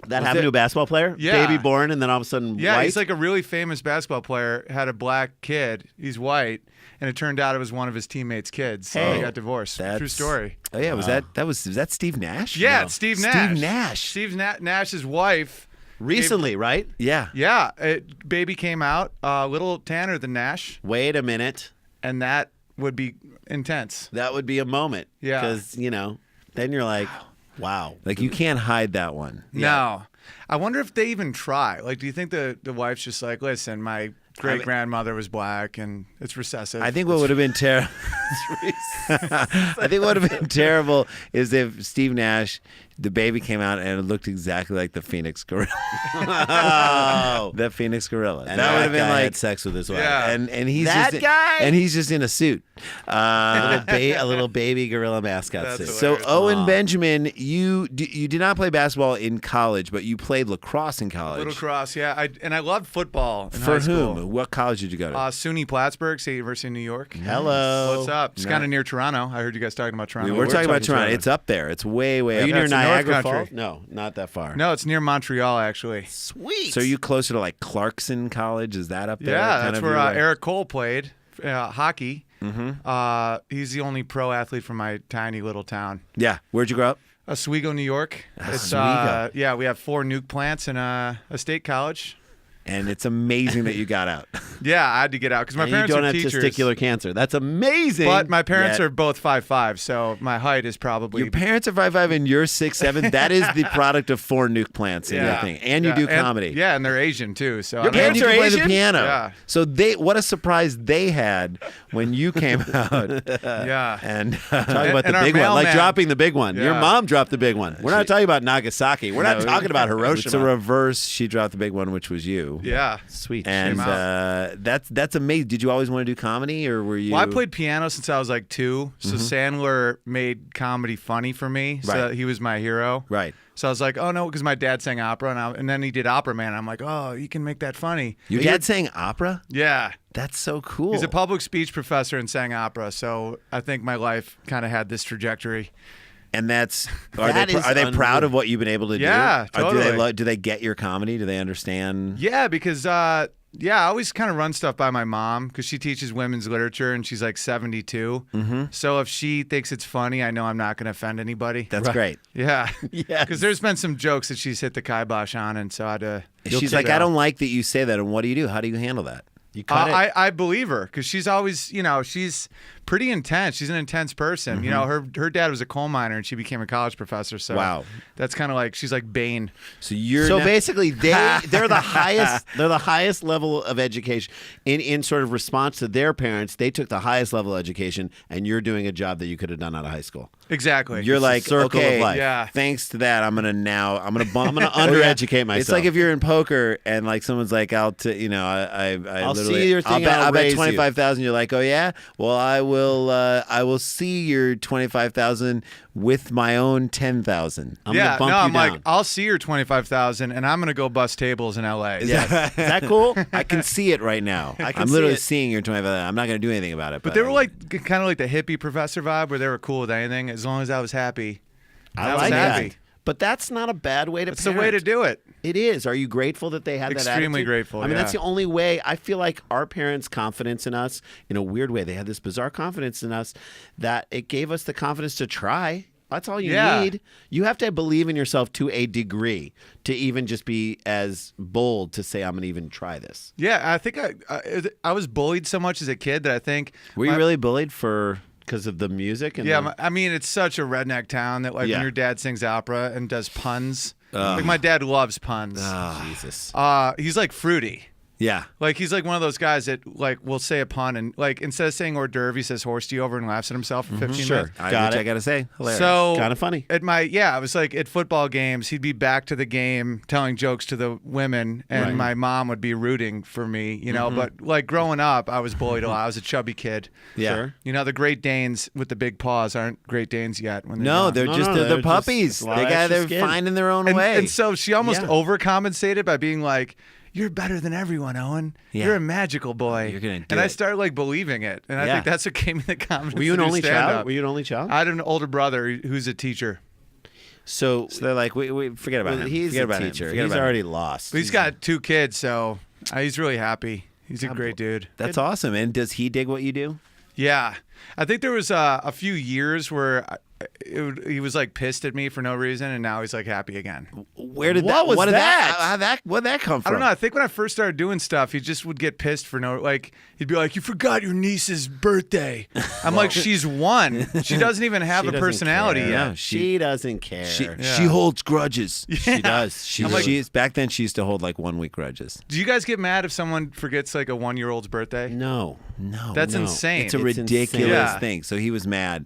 That happened to a basketball player? Yeah. Baby born and then all of a sudden Yeah, white? he's like a really famous basketball player, had a black kid. He's white, and it turned out it was one of his teammates' kids. So Hey. he got divorced. True story. Oh yeah, was that Steve Nash? Yeah, No. it's Steve Nash. Steve Nash. Steve Nash's wife. Recently, right? Yeah. Yeah, baby came out a little tanner than Nash, Wait a minute. and that would be intense. That would be a moment. Yeah. Because, then you're like, wow. Like you can't hide that one. No. I wonder if they even try. Like, do you think the wife's just like, listen, my great grandmother was black and it's recessive? I think what would have been terrible. I think what would have been terrible is if Steve Nash, the baby came out and it looked exactly like the Phoenix Gorilla. Oh. The Phoenix Gorilla. And that would have been guy like had sex with his wife. Yeah. and he's That just guy? and he's just in a suit. A little baby gorilla mascot That's suit. hilarious. So Owen Benjamin, you did not play basketball in college, but you played lacrosse in college. Little cross, yeah. I loved football in For high school. whom? What college did you go to? SUNY Plattsburgh, State University of New York. Hello. What's up? It's kind of near Toronto. I heard you guys talking about Toronto. we're talking about talking Toronto. Toronto. It's up there. It's way, way Are up you there. near That's the North Niagara Country. Falls? No, not that far. No, it's near Montreal, actually. Sweet. So are you closer to like Clarkson College? Is that up there? Yeah, Kind that's of where your way? Eric Cole played hockey. He's the only pro athlete from my tiny little town. Yeah. Where'd you grow up? Oswego, New York. It's Oswego. yeah, we have 4 nuke plants and a state college. And it's amazing that you got out. Yeah, I had to get out because my And you parents don't are have teachers. testicular cancer. That's amazing. But my parents Yet. are both 5'5", so my height is probably Your parents are 5'5" and you're 6'7". That is the product of 4 nuke plants in your thing. And you do comedy. Yeah, and they're Asian too. So Your And parents you are can play the Asian? piano. Yeah. So what a surprise they had when you came out. yeah. And talking about and the our big one, like mailman- dropping the big one. Your Yeah. mom dropped the big one. We're not talking about Nagasaki. We're not talking about Hiroshima. it's a reverse. She dropped the big one, which was you. Yeah. Sweet. And Came that's amazing. Did you always want to do comedy, or were you? Well, I played piano since I was like 2, so Sandler made comedy funny for me. So Right. he was my hero. Right. So I was like, oh no, because my dad sang opera, and then he did Auckerman. I'm like, oh, you can make that funny. Your dad sang opera? Yeah. That's so cool. He's a public speech professor and sang opera, so I think my life kind of had this trajectory. And that's That is are they proud unreal. of what you've been able to Yeah, do? totally. Do they get your comedy? Do they understand? Yeah, because I always kind of run stuff by my mom because she teaches women's literature and she's like 72. Mm-hmm. So if she thinks it's funny, I know I'm not going to offend anybody. That's great. Yeah. Yes. Because there's been some jokes that she's hit the kibosh on, and so I had to. She's like, I don't like that you say that. And what do? How do you handle that? You cut it. I believe her because she's always, she's pretty intense. She's an intense person. Mm-hmm. Her dad was a coal miner and she became a college professor. So Wow. that's kind of like she's like Bane. So you're So not- basically, they're the highest. They're the highest level of education in sort of response to their parents. They took the highest level of education, and you're doing a job that you could have done out of high school. Exactly. You're It's like, the circle of okay, life. Yeah. thanks to that, I'm gonna undereducate myself. It's like if you're in poker and like someone's like, I I'll literally, see your thing, I'll I'll bet raise you. 25,000. You're like, oh yeah, well I will see your 25,000 with my own 10,000. I'm gonna bump you I'm down. like, I'll see your 25,000, and I'm gonna go bust tables in L.A. Yes. Is that cool? I can see it right now. I can I'm see literally it. seeing your 25,000. I'm not gonna do anything about it. But they were like kind of like the hippie professor vibe, where they were cool with anything as long as I was happy. I was like happy. that. But that's not a bad way to It's the way to parent. do it. It is. Are you grateful that they had that Extremely attitude? grateful, I mean, that's yeah. the only way. I feel like our parents' confidence in us, in a weird way, they had this bizarre confidence in us that it gave us the confidence to try. That's all you Yeah. need. You have to believe in yourself to a degree to even just be as bold to say, I'm going to even try this. Yeah, I think I was bullied so much as a kid that I think. Were you really bullied for? Because of the music? And Yeah, the- I mean, it's such a redneck town that like Yeah. when your dad sings opera and does puns. Like my dad loves puns. Jesus. He's like fruity. Yeah. Like he's like one of those guys that like will say a pun and like instead of saying hors d'oeuvre, he says horse over and laughs at himself for 15 Sure. minutes. Got Which it. I gotta say, hilarious. So Kinda funny. At I was like at football games, he'd be back to the game telling jokes to the women, and Right. my mom would be rooting for me, you know. But like growing up, I was bullied a lot. I was a chubby kid. yeah. Sure. You know, the Great Danes with the big paws aren't Great Danes yet. When they're No, young. they're No, just no, they're they're just puppies. a lot of They're extra skin. finding their own and, way. and so she almost Yeah. overcompensated by being like, "You're better than everyone, Owen. Yeah. You're a magical boy." You're gonna do and I it. started like believing it, and I Yeah. think that's what gave me the confidence. Were you an to do only stand-up. child? Were you an only child? I had an older brother who's a teacher. So they're like, we forget about him. He's Forget a about him. teacher. Forget He's about him. already lost. But he's got 2 kids, so he's really happy. He's a great dude. That's awesome. And does he dig what you do? Yeah. I think there was a few years where he was like pissed at me for no reason, and now he's like happy again. Where did What was did that? Where'd that come from? I don't know. I think when I first started doing stuff, he just would get pissed for no, like, he'd be like, "You forgot your niece's birthday." I'm like, "She's 1. She doesn't even have a personality yet." No, she doesn't care. She holds grudges. She does. She's She's back then. She used to hold like 1 week grudges. Do you guys get mad if someone forgets like a 1-year-old's birthday? No. That's no. insane. It's a It's ridiculous insane. Yeah. thing. So he was mad.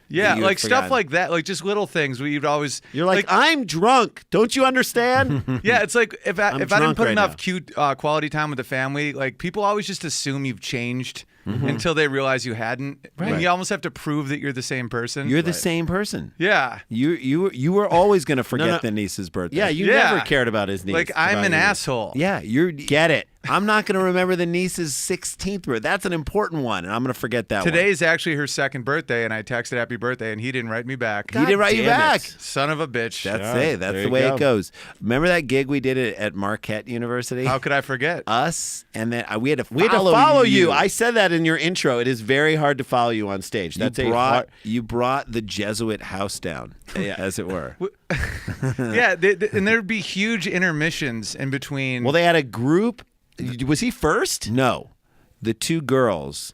Yeah, you like had stuff forgotten. like that, like just little things where you'd always. You're like, I'm drunk. Don't you understand? Yeah, it's like if I didn't drunk put right enough now. cute quality time with the family, like people always just assume you've changed until they realize you hadn't. And you almost have to prove that you're the same person. You're the same person. Yeah. You were always going to forget no. the niece's birthday. Yeah, you Yeah. never cared about his niece. Like I'm about an your niece. asshole. Yeah, get it. I'm not going to remember the niece's 16th birthday. That's an important one, and I'm going to forget that Today's actually her 2nd birthday, and I texted happy birthday, and he didn't write me back. one. He didn't write you damn back. it. Son of a bitch. That's Yeah, it. That's there the you way go. it goes. Remember that gig we did at Marquette University? How could I forget? Us, and then we had to We had to follow, follow you. I said that in your intro. It is very hard to follow you on stage. That's you brought the Jesuit house down, as it were. Yeah, and there'd be huge intermissions in between. Well, they had a group. Was he first? No, the 2 girls.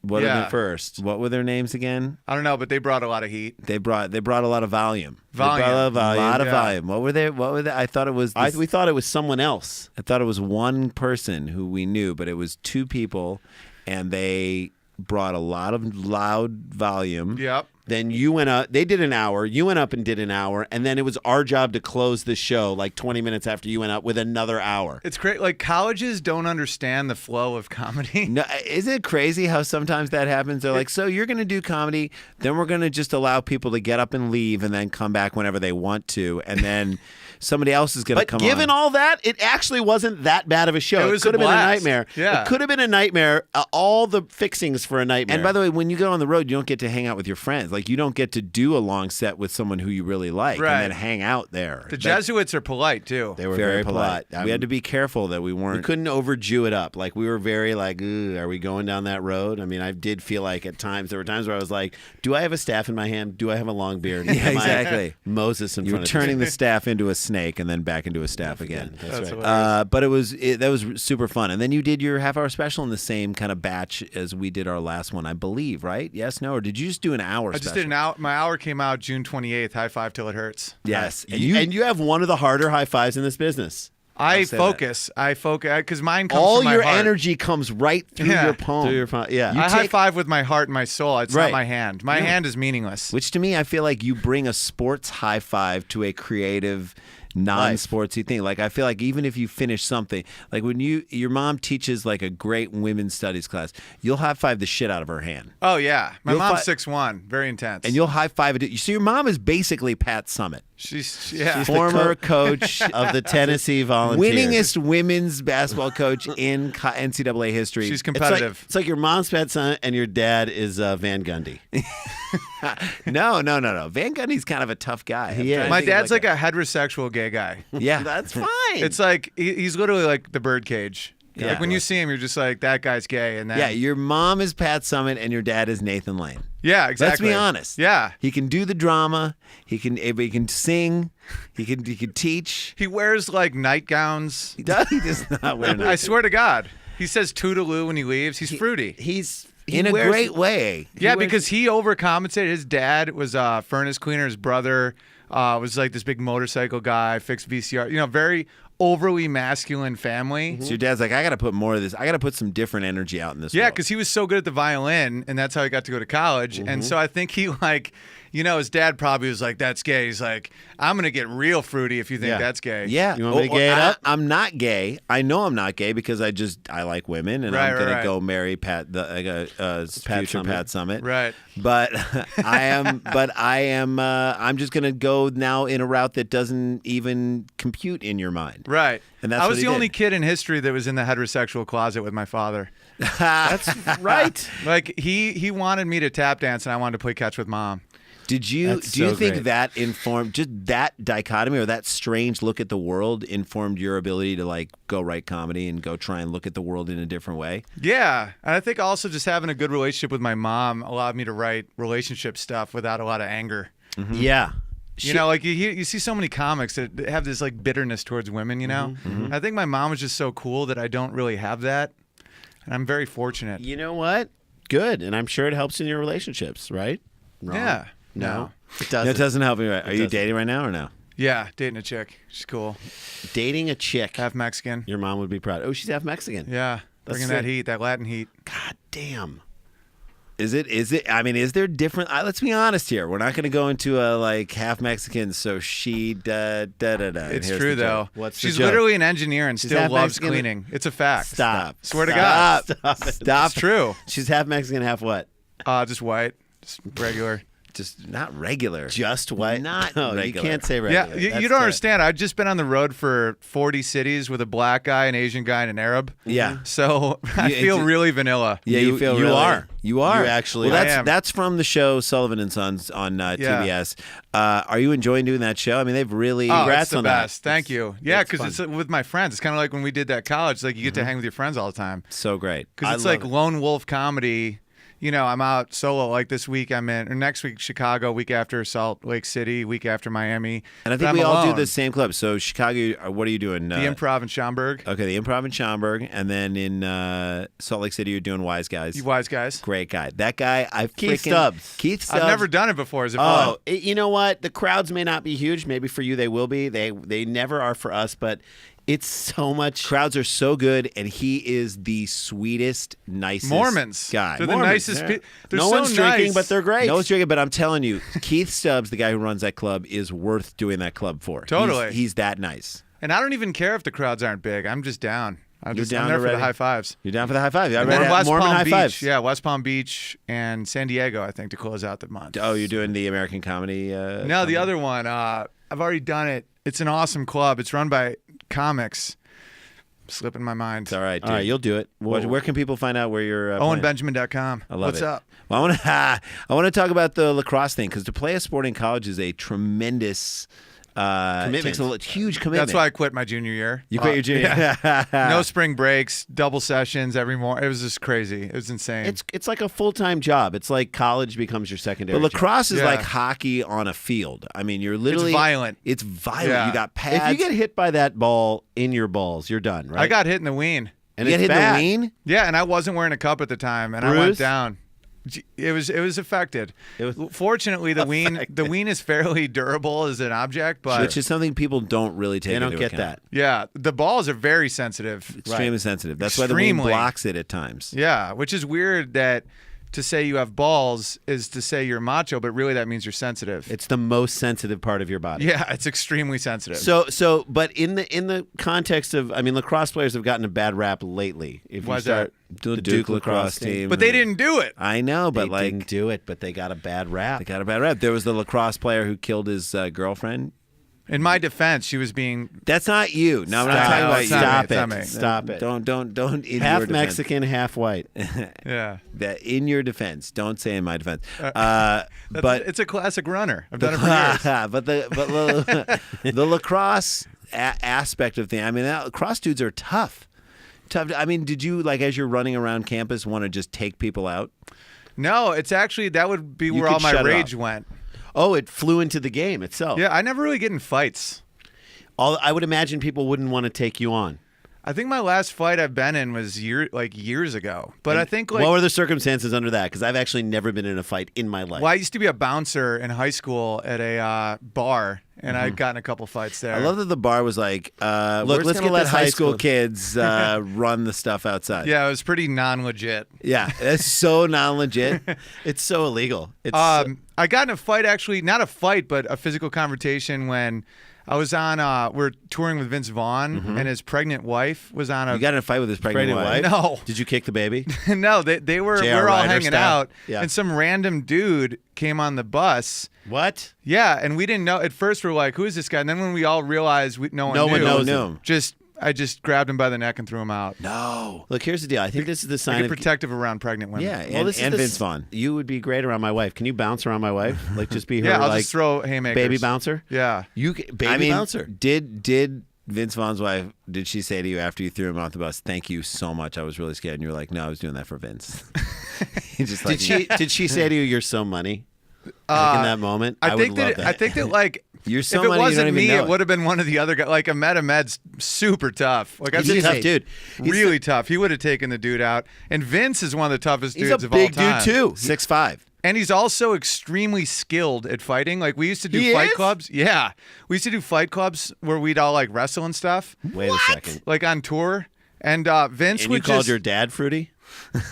What Yeah. are they first? What were their names again? I don't know, but they brought a lot of heat. They brought a lot of volume. Volume. They brought a lot of yeah. volume. What were they? I thought it was. We thought it was someone else. I thought it was one person who we knew, but it was 2 people, and they brought a lot of loud volume. Yep. Then you went up. They did an hour. You went up and did an hour, and then it was our job to close the show like 20 minutes after you went up with another hour. It's great. Like colleges don't understand the flow of comedy. No, isn't it crazy how sometimes that happens? They're like, so you're going to do comedy, then we're going to just allow people to get up and leave and then come back whenever they want to, and then somebody else is going to But come given on. all that, it actually wasn't that bad of a show. It was could a have been a blast. nightmare. Yeah. It could have been a nightmare. All the fixings for a nightmare. And by the way, when you go on the road, you don't get to hang out with your friends. Like, you don't get to do a long set with someone who you really like Right. and then hang out there. The Jesuits are polite too. they were very polite. I We had to be careful that we We weren't. couldn't overjew it up. Like we were very like, "Ooh, are we going down that road?" I mean, I did feel like at times there were times where I was like, "Do I have a staff in my hand? Do I have a long beard?" Yeah, Am I exactly. Moses in You were front of turning me? the staff into a snake and then back into a staff again. That's right. hilarious. But that was super fun. And then you did your half-hour special in the same kind of batch as we did our last one, I believe, right? Yes, no? Or did you just do an hour I special? just did an hour. My hour came out June 28th. High five till it hurts. Yes. And you have one of the harder high fives in this business. I say focus because mine comes All from my your heart. energy comes right through Yeah. your palm. Through your palm, yeah. I You high take- five with my heart and my soul. It's Right. not my hand. My hand is meaningless. Which to me, I feel like you bring a sports high five to a creative, non-sportsy thing. Like I feel like even if you finish something, like when your mom teaches like a great women's studies class, you'll high five the shit out of her hand, Oh yeah, my You'll mom's fi- 6'1", very intense. and you'll high five it. So your mom is basically Pat Summitt, she's the former coach of the Tennessee Volunteers. winningest women's basketball coach in NCAA history. she's It's competitive. like, it's like your mom's pet son and your dad is Van Gundy. No. Van Gundy's kind of a tough guy. He is. My dad's like a heterosexual gay guy. yeah. That's fine. It's like he's literally like the birdcage. Yeah. Like when you see him, you're just like, that guy's gay. And then Yeah, your mom is Pat Summitt and your dad is Nathan Lane. yeah, exactly. Let's be honest. Yeah, He can do the drama. He can sing. He can teach. he wears like nightgowns. He does not wear I nice. swear to God, he says toodaloo when he leaves. He's fruity. he In a wears- great way. Yeah, because he overcompensated. His dad was a furnace cleaner. His brother was like this big motorcycle guy, fixed VCR. You know, very overly masculine family. So your dad's like, I got to put more of this. I got to put some different energy out in this Yeah, world. because he was so good at the violin, and that's how he got to go to college. And so I think he like, you know, his dad probably was like, "That's gay." He's like, "I'm gonna get real fruity if you think Yeah. that's gay." Yeah. You want me to gay it up? I'm not gay. I know I'm not gay because I like women, and I'm Right, gonna right. go marry future Summitt. Pat Summitt. Right. But I'm just gonna go now in a route that doesn't even compute in your mind. Right. And that's I what was he the only did. kid in history that was in the heterosexual closet with my father. That's right. Like he wanted me to tap dance, and I wanted to play catch with mom. Do you so think great. that informed, just that dichotomy or that strange look at the world informed your ability to like go write comedy and go try and look at the world in a different way? Yeah, and I think also just having a good relationship with my mom allowed me to write relationship stuff without a lot of anger. Yeah. You know, like you see so many comics that have this like bitterness towards women, you know? I think my mom was just so cool that I don't really have that. And I'm very fortunate. You know what? Good. And I'm sure it helps in your relationships, right? Wrong? Yeah. No. It No, doesn't. it doesn't help me. Right? Are you doesn't. dating right now or no? Yeah, dating a chick. She's cool. Dating a chick. Half Mexican. Your mom would be proud. Oh, she's half Mexican. Yeah. That's Bringing sick. that heat, that Latin heat. God damn. Is it? I mean, is there different? Let's be honest here. We're not going to go into a like half Mexican, so she da da da da. It's Here's true, the joke. though. What's the She's joke? literally an engineer and still half loves Mexican? cleaning. It's a fact. Stop. Swear to God. Stop it. Stop. It's true. She's half Mexican, half what? Just white. Just regular. Just not regular. Just white? Not no, you regular. can't say Yeah, regular. you That's don't terrible. understand. I've just been on the road for 40 cities with a black guy, an Asian guy, and an Arab. Yeah. So I You- feel it's- really vanilla. Yeah, you feel you really, are. You are. You actually Well, are. that's I am. that's from the show Sullivan and Sons on TBS. Are you enjoying doing that show? I mean, they've really. Oh, Congrats it's the on that. best. Thank you. Yeah, it's because it's with my friends. It's kind of like when we did that college. Like you get to hang with your friends all the time. So great. Because it's like lone wolf comedy. You know, I'm out solo. Like this week, or next week Chicago. Week after Salt Lake City. Week after Miami. And I But think I'm we all do alone. the same club. So Chicago, what are you doing? The Improv in Schaumburg. Okay, the Improv in Schaumburg, and then in Salt Lake City, you're doing Wise Guys. You wise guys. Great guy. That guy, Keith Stubbs. Keith Stubbs. I've never done it before. Is it Oh, fun? you know what? The crowds may not be huge. Maybe for you they will be. They never are for us, but it's so much. Crowds are so good, and he is the sweetest, nicest Mormons. guy. They're the Mormons, nicest yeah. people. They're No so one's drinking, nice. but they're great. No one's drinking, but I'm telling you, Keith Stubbs, the guy who runs that club, is worth doing that club for. Totally. He's that nice. And I don't even care if the crowds aren't big. I'm just down. I'm down there for already? the high fives. You're down for the high five. I And read then West Mormon Palm high Beach. fives. Yeah, West Palm Beach and San Diego, I think, to close out the month. Oh, you're doing the American comedy? No, comedy? the other one. I've already done it. It's an awesome club. It's run by comics. Slipping my mind. It's all right, dude. All right, you'll do it. Where can people find out where you're playing? OwenBenjamin.com. I love What's it. up? Well, I want to talk about the lacrosse thing because to play a sport in college is a tremendous Commitment. Takes a huge commitment. That's why I quit my junior year. you quit your junior. No spring breaks, double sessions every morning. It was just crazy. It was insane. It's like a full-time job. It's like college becomes your secondary. But lacrosse job. is Yeah. like hockey on a field. I mean, you're literally violent. It's violent. Yeah. You got If pads. you get hit by that ball in your balls, you're done, right? I got hit in the ween. and you get it's hit in bad. the ween. Yeah, and I wasn't wearing a cup at the time, and I went Bruised? down. It was affected. It was Fortunately, the ween is fairly durable as an object, but Which is something people don't really take They don't into get account. that. yeah, the balls are very sensitive. Extremely sensitive. That's why the wing Extremely. blocks it at times. Yeah, which is weird that to say you have balls is to say you're macho, but really that means you're sensitive. It's the most sensitive part of your body. Yeah, it's extremely sensitive. But in the context of, I mean, lacrosse players have gotten a bad rap lately. If Why's you start The Duke lacrosse team. but they didn't do it. I know, they but like didn't do it, but they got a bad rap. they got a bad rap. There was the lacrosse player who killed his girlfriend. In my defense, she was being That's not you. No, I'm not Stop. talking about It's you. not me. Stop It's not it. me. Stop it. Don't. In Half your defense. Mexican, half white. yeah. That in your defense. Don't say in my defense. But it's a classic runner. I've done it for years. but the lacrosse aspect of things. I mean, lacrosse dudes are tough. I mean, did you like as you're running around campus want to just take people out? No, it's actually that would be where could all my shut it rage off. went. Oh, it flew into the game itself. Yeah, I never really get in fights. I would imagine people wouldn't want to take you on. I think my last fight I've been in was years ago. But I think what were the circumstances under that? Because I've actually never been in a fight in my life. well, I used to be a bouncer in high school at a bar, and I'd gotten a couple fights there. I love that the bar was like, Look, we're let's going to get let this high high school school- kids run the stuff outside. Yeah, it was pretty non-legit. Yeah, that's so non-legit. It's so illegal. It's I got in a fight, actually, not a fight, but a physical confrontation when I was on. We're touring with Vince Vaughn, and his pregnant wife was on a. You got in a fight with his pregnant wife? No. Did you kick the baby? No, they were. We J.R. were all Ryder hanging style? out, Yeah. and some random dude came on the bus. What? Yeah, and we didn't know at first. We're like, "Who is this guy?" And then when we all realized no one No one knew, knows him. Just I just grabbed him by the neck and threw him out. No. Look, here's the deal. I think this is the sign Like of protective around pregnant women. Yeah, Well, this is and the Vince Vaughn. You would be great around my wife. Can you bounce around my wife? Like just be her Yeah, I'll like just throw haymakers. baby bouncer? Yeah. Baby bouncer. Did Vince Vaughn's wife, did she say to you after you threw him off the bus, "Thank you so much, I was really scared," and you were like, "No, I was doing that for Vince." He just like, Did she say to you, "You're so money"? Like in that moment, I would think love I think that like You're so if it money, you don't wasn't even me, know it it. would have been one of the other guys. Like Med's super tough. Like I've He's a seen tough dude. really tough. He would have taken the dude out. And Vince is one of the toughest He's dudes a of all big time. dude too. 6'5". And he's also extremely skilled at fighting. Like we used to do He fight is? clubs. Yeah, we used to do fight clubs where we'd all like wrestle and stuff. Wait a second. Like on tour. And Vince And would you called just your dad fruity?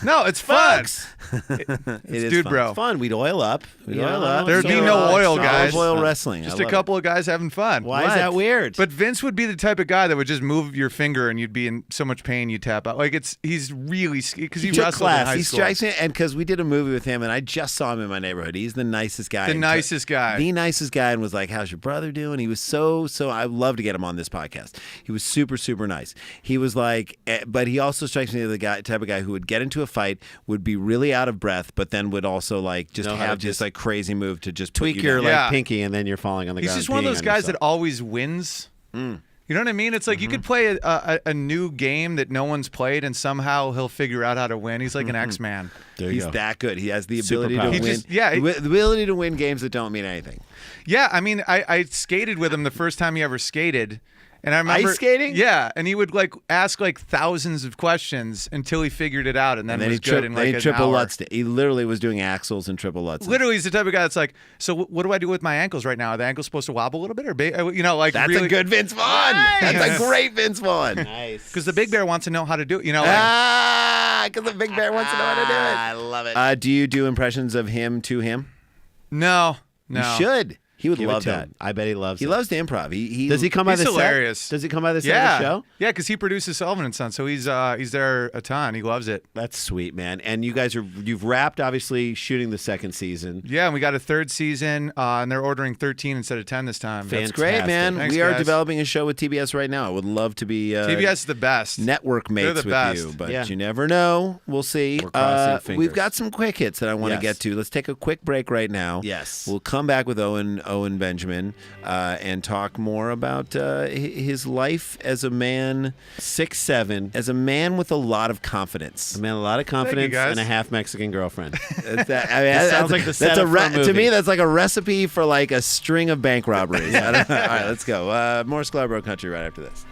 no, it's fun. It is dude, fun. bro. It's fun. We'd oil up. There'd be no oil, guys. Oil wrestling. Just I a love couple of guys having fun. Why is that weird? But Vince would be the type of guy that would just move your finger and you'd be in so much pain you tap out. Like he's really because he took wrestled in class. high He school. strikes me, and because we did a movie with him, and I just saw him in my neighborhood. He's the nicest guy. The nicest guy. The nicest guy, and was like, "How's your brother doing?" He was so. I'd love to get him on this podcast. He was super, super nice. He was like, but he also strikes me as the type of guy who would get into a fight, would be really out of breath, but then would also like just Know how to have this just like crazy move to just tweak put you your down. like Yeah. pinky, and then you're falling on the He's ground. just one of peeing those on guys that yourself. always wins. You know what I mean? It's like you could play a new game that no one's played, and somehow he'll figure out how to win. He's like an X-Man. He's that good. He has the ability to Superpower. win. He just- yeah, the ability to win games that don't mean anything. Yeah, I mean, I skated with him the first time he ever skated. And I remember Ice skating? Yeah, and he would like ask like thousands of questions until he figured it out, and then, And then was good in like an triple hour. lutzed it. He literally was doing axles and triple lutzes. Literally, he's the type of guy that's like, so what do I do with my ankles right now? Are the ankles supposed to wobble a little bit, or you know, like That's really, a good Vince Vaughn. That's a great Vince Vaughn. Nice. because the big bear wants to know how to do it. You know, like, Because the big bear wants to know how to do it. I love it. Do you do impressions of him to him? no. You should. He would Give it love to that. him. I bet he loves He it. loves to improv. He Does he come by He's the hilarious. set? Does he come by the set yeah, of the show? yeah, because he produces Sullivan and Son, so he's there a ton. He loves it. That's sweet, man. And you guys you've wrapped obviously shooting the second season. Yeah, and we got a third season, and they're ordering 13 instead of 10 this time. That's great, Fantastic. man. Thanks, we are guys. developing a show with TBS right now. I would love to be TBS is the best. network mates They're the with best. you, but Yeah. you never know. We'll see. We're crossing fingers. We've got some quick hits that I want to Yes. get to. Let's take a quick break right now. Yes. We'll come back with Owen Benjamin and talk more about his life as a man, 6'7", as a man with a lot of confidence. a man, a lot of confidence, guys. and a half Mexican girlfriend. That's that, I mean, That sounds that's- like the that's setup for a to movie. me. That's like a recipe for like a string of bank robberies. I don't know. All right, let's go. More Sklarbro country right after this.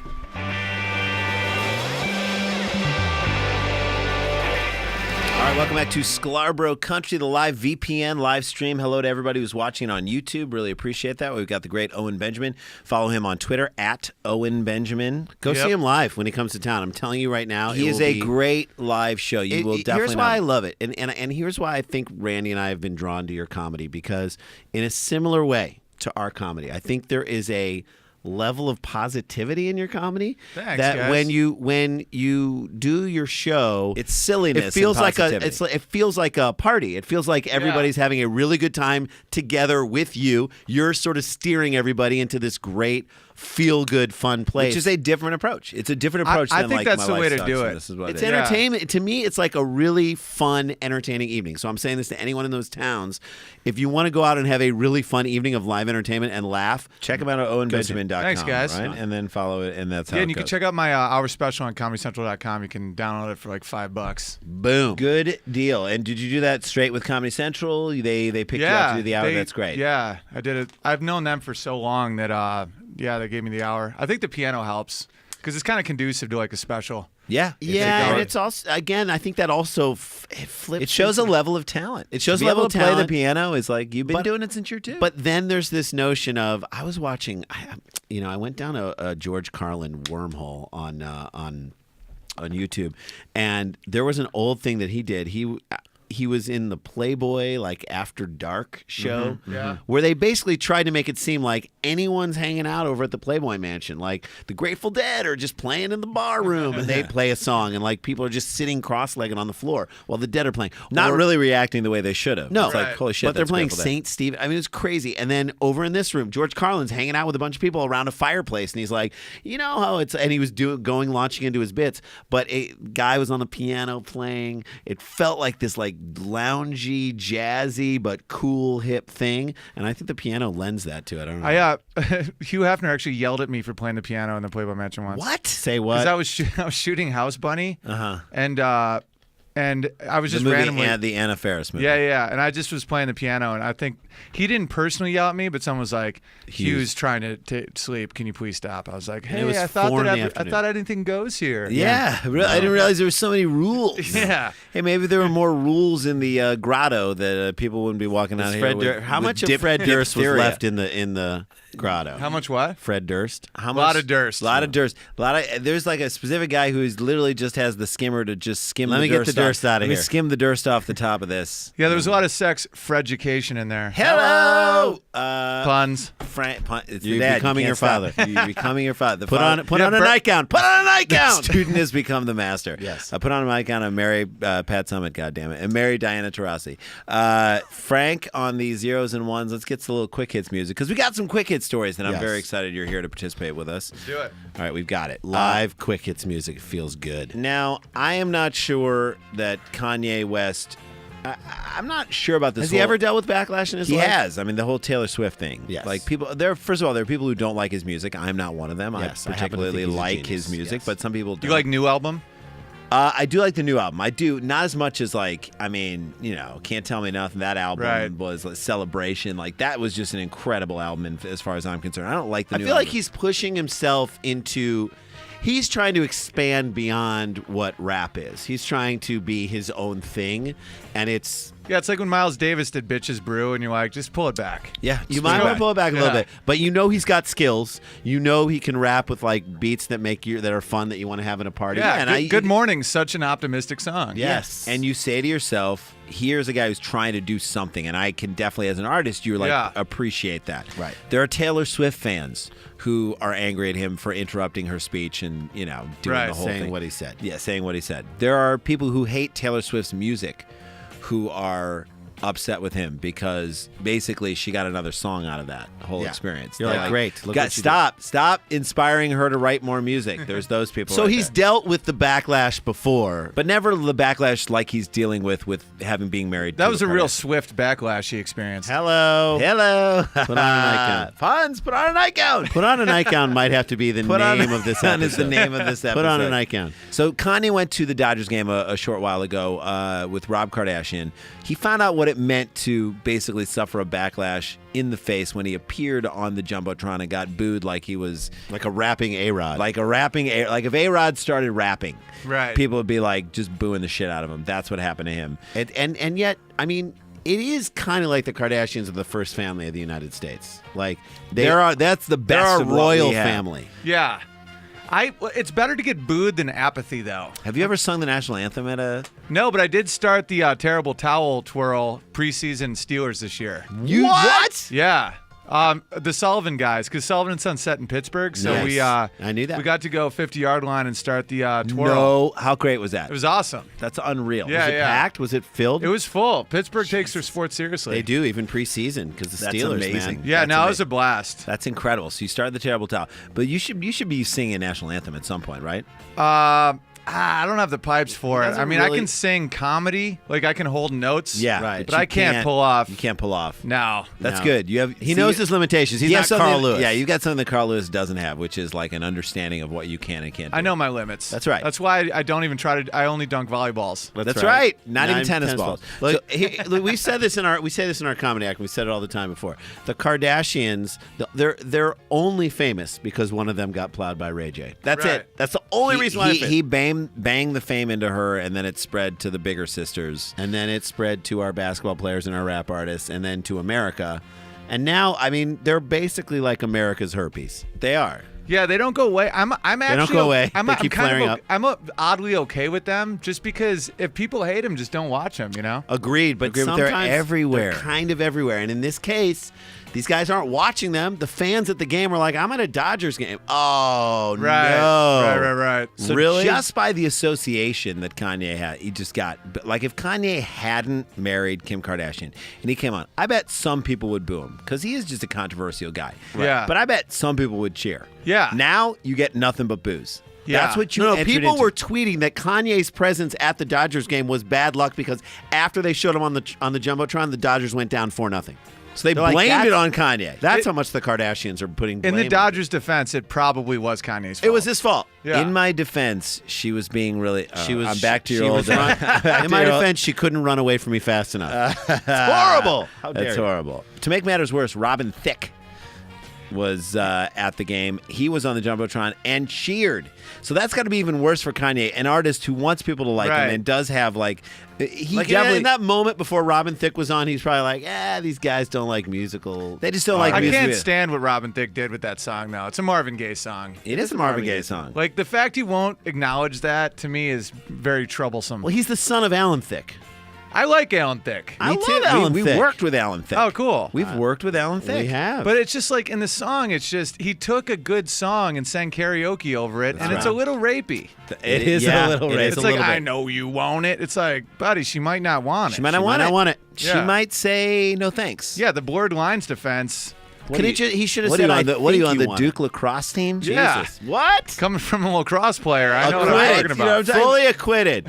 All right, welcome back to Sklarbro Country, the live VPN live stream. Hello to everybody who's watching on YouTube. Really appreciate that. We've got the great Owen Benjamin. Follow him on Twitter at Owen Benjamin. Go Yep. see him live when he comes to town. I'm telling you right now, He it is will a be- great live show. You will definitely. Here's why not- I love it, and here's why I think Randy and I have been drawn to your comedy, because in a similar way to our comedy, I think there is a level of positivity in your comedy Thanks, that guys. when you do your show, It's silliness. it feels and like positivity. it feels like a party. It feels like everybody's having a really good time together with you. You're sort of steering everybody into this great feel-good, fun place. Which is a different approach. It's a different approach I than think like that's My the Life way to Sucks do and it. This is what It's it is. entertainment. To me, it's like a really fun, entertaining evening. So I'm saying this to anyone in those towns. If you want to go out and have a really fun evening of live entertainment and laugh, Check him out at owenbenjamin.com. Thanks, guys. Right? And then follow it, and that's how Yeah, it and you can goes. check out my hour special on ComedyCentral.com. You can download it for like $5. boom. Good deal. And did you do that straight with Comedy Central? They picked you up to do the hour. That's great. Yeah, I did it. I've known them for so long that they gave me the hour. I think the piano helps because it's kind of conducive to like a special. Yeah. Yeah, great- and it's also, again, I think that also it flips. It shows a into- level of talent. It shows to a be level able of to play the talent. piano is like you've been But- doing it since you're 2. But then there's this notion of I was watching. I went down a George Carlin wormhole on YouTube, and there was an old thing that he did. he was in the Playboy like After Dark show, Yeah. where they basically tried to make it seem like anyone's hanging out over at the Playboy Mansion, like the Grateful Dead are just playing in the bar room, and they play a song, and like people are just sitting cross-legged on the floor while the Dead are playing, Not Or- really reacting the way they should have. No, It's like, Right. holy shit, but they're that's playing Grateful Dead. Saint Stephen. I mean, it's crazy. And then over in this room, George Carlin's hanging out with a bunch of people around a fireplace, and he's like, you know how it's, and he was launching into his bits, but a guy was on the piano playing. It felt like this like loungy, jazzy, but cool, hip thing, and I think the piano lends that to it. I don't know. Hugh Hefner actually yelled at me for playing the piano in the Playboy Mansion once. What? Say Because what? I was shooting House Bunny, and I was The just movie, randomly. the Anna Faris movie. Yeah, and I just was playing the piano, and I think he didn't personally yell at me, but someone was like, "Hugh's trying to sleep. Can you please stop?" I was like, "Hey, it was I thought 4 in the I afternoon. thought anything goes here." Yeah, I didn't realize there were so many rules. Yeah. Hey, maybe there were more rules in the grotto that people wouldn't be walking out here. How much of Fred Durst was left in the grotto? How much what? Fred Durst? How A much? lot of Durst. A lot of Durst. There's like a specific guy who literally just has the skimmer to just skim. Let the me get Durst the Durst off. out of Let me here. skim the Durst off the top of this. Yeah, there was a lot of sex Fredjucation in there. Hello. Puns. It's You're the dad. becoming You your can't stop. father. You're becoming your father. Put on a Bert- nightgown. Put on a The nightgown. student has become the master. Yes. Put on a nightgown and marry Pat Summit, goddammit, and marry Diana Taurasi. Frank on the zeros and ones. Let's get to a little quick hits music because we got some quick hit stories, and I'm Yes. very excited you're here to participate with us. Do it. All right, we've got it. Live quick hits music feels good. Now, I am not sure that Kanye West. I'm not sure about this. Has he ever dealt with backlash in his He life? has. I mean, the whole Taylor Swift thing. Yes. Like people, first of all, there are people who don't like his music. I'm not one of them. Yes, I I happen to particularly think he's a like genius. his music, Yes. but some people don't. Do you like new album? I do like the new album. I do, not as much as like, I mean, Can't Tell Me Nothing. That album Right. was like Celebration. Like that was just an incredible album as far as I'm concerned. I don't like the I new feel like album. he's pushing himself into. He's trying to expand beyond what rap is. He's trying to be his own thing, and it's. Yeah, it's like when Miles Davis did Bitches Brew, and you're like, just pull it back. Yeah, You just might go want back. to pull it back a little Yeah. bit, but he's got skills. He can rap with like beats that that are fun that you want to have in a party. Yeah, and Good Morning, such an optimistic song. Yes, And you say to yourself, here's a guy who's trying to do something, and I can definitely, as an artist, you Yeah. appreciate that. Right. There are Taylor Swift fans who are angry at him for interrupting her speech and doing Right. the whole saying thing. what he said. Yeah, saying what he said. There are people who hate Taylor Swift's music, who are upset with him because basically she got another song out of that whole Yeah. experience. You're They're like, great, look what you stop inspiring her to write more music. There's those people. So right he's there. dealt with the backlash before, But never the backlash like he's dealing with being married. That to was a real Kardashian. Swift backlash he experienced. hello. Hello. Put on a nightgown. Puns. Put on a nightgown. Put on a nightgown might have to be the name of this episode. Is the name of this episode. Put on a nightgown. So Kanye went to the Dodgers game a short while ago with Rob Kardashian. He found out what it meant to basically suffer a backlash in the face when he appeared on the Jumbotron and got booed like he was Like a rapping A-Rod. like if A-Rod started rapping, Right. people would be like just booing the shit out of him. That's what happened to him. And yet, I mean, it is kind of like the Kardashians are the first family of the United States. Like That's the best. they're a of what royal we have. family. Yeah. It's better to get booed than apathy, though. Have you ever sung the national anthem at a? No, but I did start the terrible towel twirl preseason Steelers this year. What? Yeah. The Sullivan guys, because Sullivan and Son set in Pittsburgh, so Nice. we I knew that. we got to go 50-yard line and start the twirl. No, how great was that? It was awesome. That's unreal. Yeah, Was it packed? Was it filled? It was full. Pittsburgh takes their sports seriously. They do, even preseason, because the That's Steelers, amazing. man. Yeah, That's no, it amazing. was a blast. That's incredible. So you started the terrible towel, but you should be singing a national anthem at some point, right? I don't have the pipes for it. doesn't I mean, I really- can sing comedy, like I can hold notes. Right. But I can't pull off. You can't pull off. No. That's No. good. You have. He knows his limitations. He's you not have something- Carl Lewis. Yeah, you've got something that Carl Lewis doesn't have, which is like an understanding of what you can and can't do. I know my limits. That's right. That's why I don't even try to. I only dunk volleyballs. That's right. Not even tennis balls. Look, look, we say this in our comedy act. We said it all the time before. The Kardashians, they're only famous because one of them got plowed by Ray J. That's Right. it. That's the only reason why. he banged the fame into her, and then it spread to the bigger sisters. And then it spread to our basketball players and our rap artists, and then to America. And now, I mean, they're basically like America's herpes. They are. Yeah, they don't go away. I'm actually don't go away. I'm, They I'm keep kind flaring of up. I'm oddly okay with them, just because if people hate them, just don't watch them. You know. Agreed, but Agreed, but sometimes they're everywhere. They're kind of everywhere. And in this case, these guys aren't watching them. The fans at the game are like, I'm at a Dodgers game. Oh, no. Right. So Really? just by the association that Kanye had, he just got, but like if Kanye hadn't married Kim Kardashian and he came on, I bet some people would boo him because he is just a controversial guy. Yeah. But I bet some people would cheer. Yeah. Now you get nothing but boos. Yeah. That's what you No, entered people into. were tweeting that Kanye's presence at the Dodgers game was bad luck because after they showed him on the Jumbotron, the Dodgers went down 4-0. So they They're like, blamed it that's- on Kanye. That's how much the Kardashians are putting blame In the on. Dodgers' defense, it probably was Kanye's fault. It was his fault. Yeah. In my defense, she was being really. She was. I'm back to she your was old. run- In my defense, she couldn't run away from me fast enough. It's horrible. How dare That's you. horrible. To make matters worse, Robin Thicke was at the game. He was on the Jumbotron and cheered. So that's got to be even worse for Kanye, an artist who wants people to like Right. him and does have like he Like definitely in that moment before Robin Thicke was on, he's probably like, these guys don't like musical. they just don't like I music. can't stand what Robin Thicke did with that song, though. It's a Marvin Gaye song. It is a Marvin Gaye song. Like, the fact he won't acknowledge that, to me, is very troublesome. Well, he's the son of Alan Thicke. I like Alan Thicke. I Me love too. Alan we Thicke. worked with Alan Thicke. Oh, cool. We've worked with Alan Thicke. We have. But it's just like in the song, it's just he took a good song and sang karaoke over it, and it's a right. little rapey. It is Yeah, a little it racist. is It's a like, little I bit. know you want it. It's like, buddy, she might not want it. She might not She want might it. not want it. She Yeah. might say no thanks. Yeah, the blurred lines defense. He should have What are said, you I on the, what are think you on the want Duke lacrosse team? Yeah. Jesus. What? Coming from a lacrosse player, I know what I'm Acquitted. talking You know about. what I'm saying? Fully acquitted.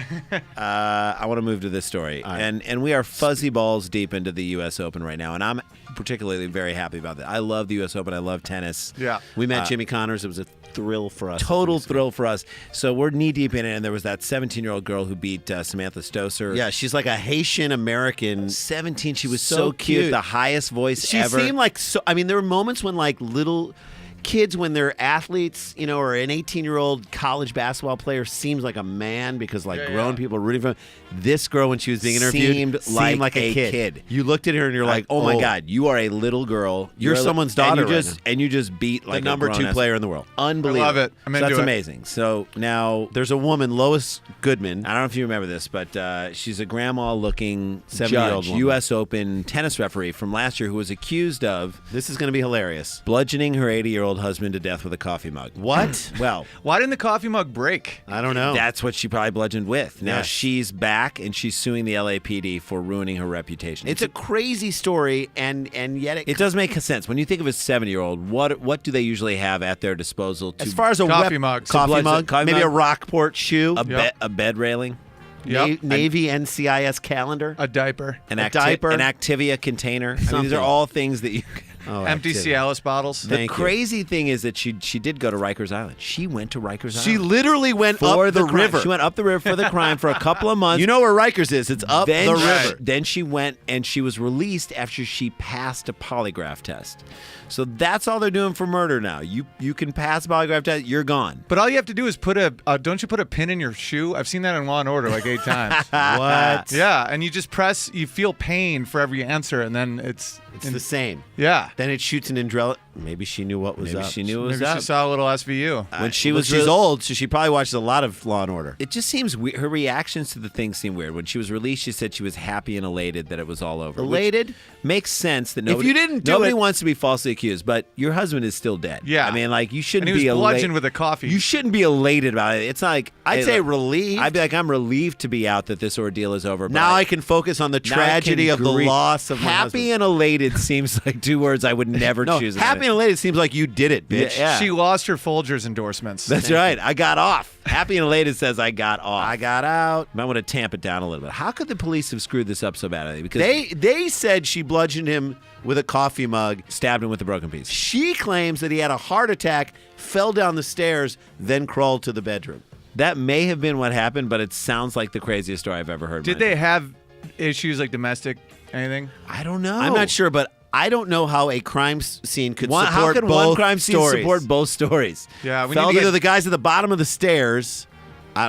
I want to move to this story, and we are fuzzy balls deep into the U.S. Open right now, and I'm particularly very happy about that. I love the U.S. Open. I love tennis. Yeah. We met Jimmy Connors. It was a thrill for us. Total thrill for us. So we're knee deep in it, and there was that 17-year-old girl who beat Samantha Stosur. Yeah, she's like a Haitian American. 17. She was So so cute. cute. The highest voice She ever. seemed like so. I mean, there were moments when like little kids, when they're athletes, you know, or an 18-year-old college basketball player seems like a man because like grown people are rooting for him. This girl, when she was being interviewed, Seemed like a a kid. kid. You looked at her and you're like, oh my God, you are a little girl. You're a li- someone's and daughter you right just, now. And you just beat like the number a 2 grown-ass- player in the world. Unbelievable. I love it. I'm So into that's it. amazing. So now There's a woman, Lois Goodman. I don't know if you remember this, but she's a grandma-looking 70-year-old judge, woman. U.S. Open tennis referee from last year who was accused of This is going to be hilarious. bludgeoning her 80-year-old husband to death with a coffee mug. What? Well, Why didn't the coffee mug break? I don't know. that's what she probably bludgeoned with. Now Yes. she's back, and she's suing the LAPD for ruining her reputation. It's a crazy story, and yet It does make sense. When you think of a 70-year-old, what do they usually have at their disposal to as far as a Coffee wep- mugs. coffee Bludgeon- mug, coffee maybe mug? a Rockport shoe, a bed railing, Yep. Navy NCIS calendar, A diaper. an A diaper. an Activia container. I mean, these Something. are all things that you Empty Cialis bottles. The Thank you. crazy thing is that she did go to Rikers Island. She went to Rikers She Island. literally went for up the crime. river. She went up the river for the crime for a couple of months. You know where Rikers is? It's up then the she- river. Then she went and she was released after she passed a polygraph test. So that's all they're doing for murder now. You can pass a polygraph test, you're gone. But all you have to do is put don't you put a pin in your shoe? I've seen that in Law and Order like 8 times. What? Yeah, and you just press, you feel pain for every answer, and then it's the same. yeah. Then it shoots an Indrella. Maybe she knew what was Maybe up. she knew it was Maybe up. she saw a little SVU. When she Well, was she's really- old, so she probably watches a lot of Law and Order. It just seems weird. Her reactions to the thing seem weird. When she was released, she said she was happy and elated that it was all over. which Elated? makes sense that nobody, you didn't do nobody it- wants to be falsely accused, but your husband is still dead. Yeah. I mean, like you shouldn't And he be was elated bludgeoned with a coffee. You shouldn't be elated about it. It's not like I'd say like, relieved. I'd be like, I'm relieved to be out that this ordeal is over. But Now I can focus on the now I can tragedy of the grieve. loss of my happy husband. and elated seems like 2 words I would never No, choose. happy and elated seems like you did it, bitch. Yeah. She lost her Folgers endorsements. That's right. I got off. Happy and elated says I got off. I got out. Might want to tamp it down a little bit. How could the police have screwed this up so badly? Because They said she bludgeoned him with a coffee mug. stabbed him with a broken piece. She claims that he had a heart attack, fell down the stairs, then crawled to the bedroom. That may have been what happened, but it sounds like the craziest story I've ever heard. Did they have issues like domestic anything? I don't know. I'm not sure, but I don't know how a crime scene could How support could both one crime scene stories. support both stories? Yeah, we Fell need to either get, the guys at the bottom of the stairs.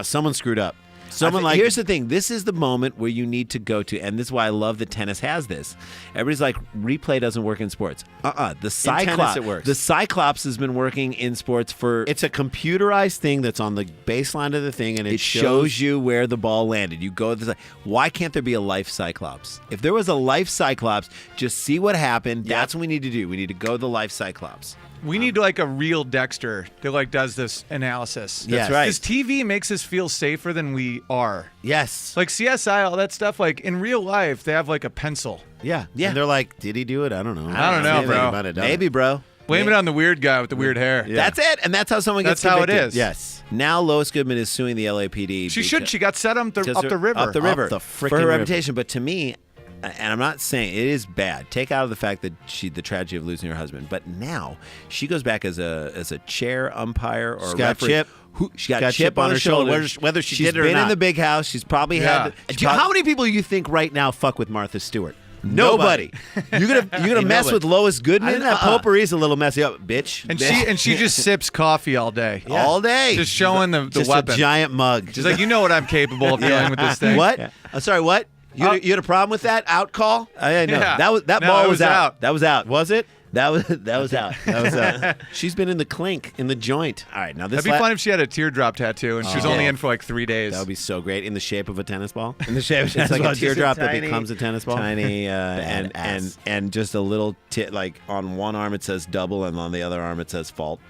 Someone screwed up. Someone like here's the thing. This is the moment where you need to go to, and this is why I love that tennis has this. Everybody's like, replay doesn't work in sports. The Cyclops. tennis it works. The Cyclops has been working in sports for. it's a computerized thing that's on the baseline of the thing, and It shows you where the ball landed. You go to the. Why can't there be a life Cyclops? If there was a life Cyclops, just see what happened. That's what we need to do. We need to go to the life Cyclops. We need like a real Dexter that like does this analysis. That's right. Because TV makes us feel safer than we are. Yes. Like CSI, all that stuff. Like in real life, they have like a pencil. Yeah. Yeah. And they're like, did he do it? I don't know. I don't know, Maybe bro. he might have done Maybe, it. bro. Blame it on the weird guy with the weird hair. Yeah. That's it, and that's how someone gets That's how it convicted. is. Yes. Now Lois Goodman is suing the LAPD. She should. She got set up because the river. Up the river. Up the for frickin' her river. reputation. But to me, and I'm not saying it is bad. Take out of the fact that the tragedy of losing her husband. But now she goes back as a chair umpire or She's a got referee. chip. She got Got chip on her shoulder. whether she She's did it or been in not. the big house. She's probably Yeah. had. How many people you think right now fuck with Martha Stewart? Nobody. You're gonna mess Nobody. with Lois I Goodman? think that potpourri's a little messy up, bitch. And she just sips coffee all day. all day. Just showing the Just weapon. a giant mug. She's like, you know what I'm capable of doing with this thing. What? Sorry, what? You had a problem with that out call? I know. Yeah. That No, ball it was was out. out. That was out. Was it? That was out. That was She's been in the clink, in the joint. All right, now this That'd be fun if she had a teardrop tattoo and she was only in for like 3 days. That would be so great. In the shape of a tennis ball. in the shape. It's like a teardrop that becomes a tennis ball. Tiny, and Badass. just a little like on one arm it says double, and on the other arm it says fault.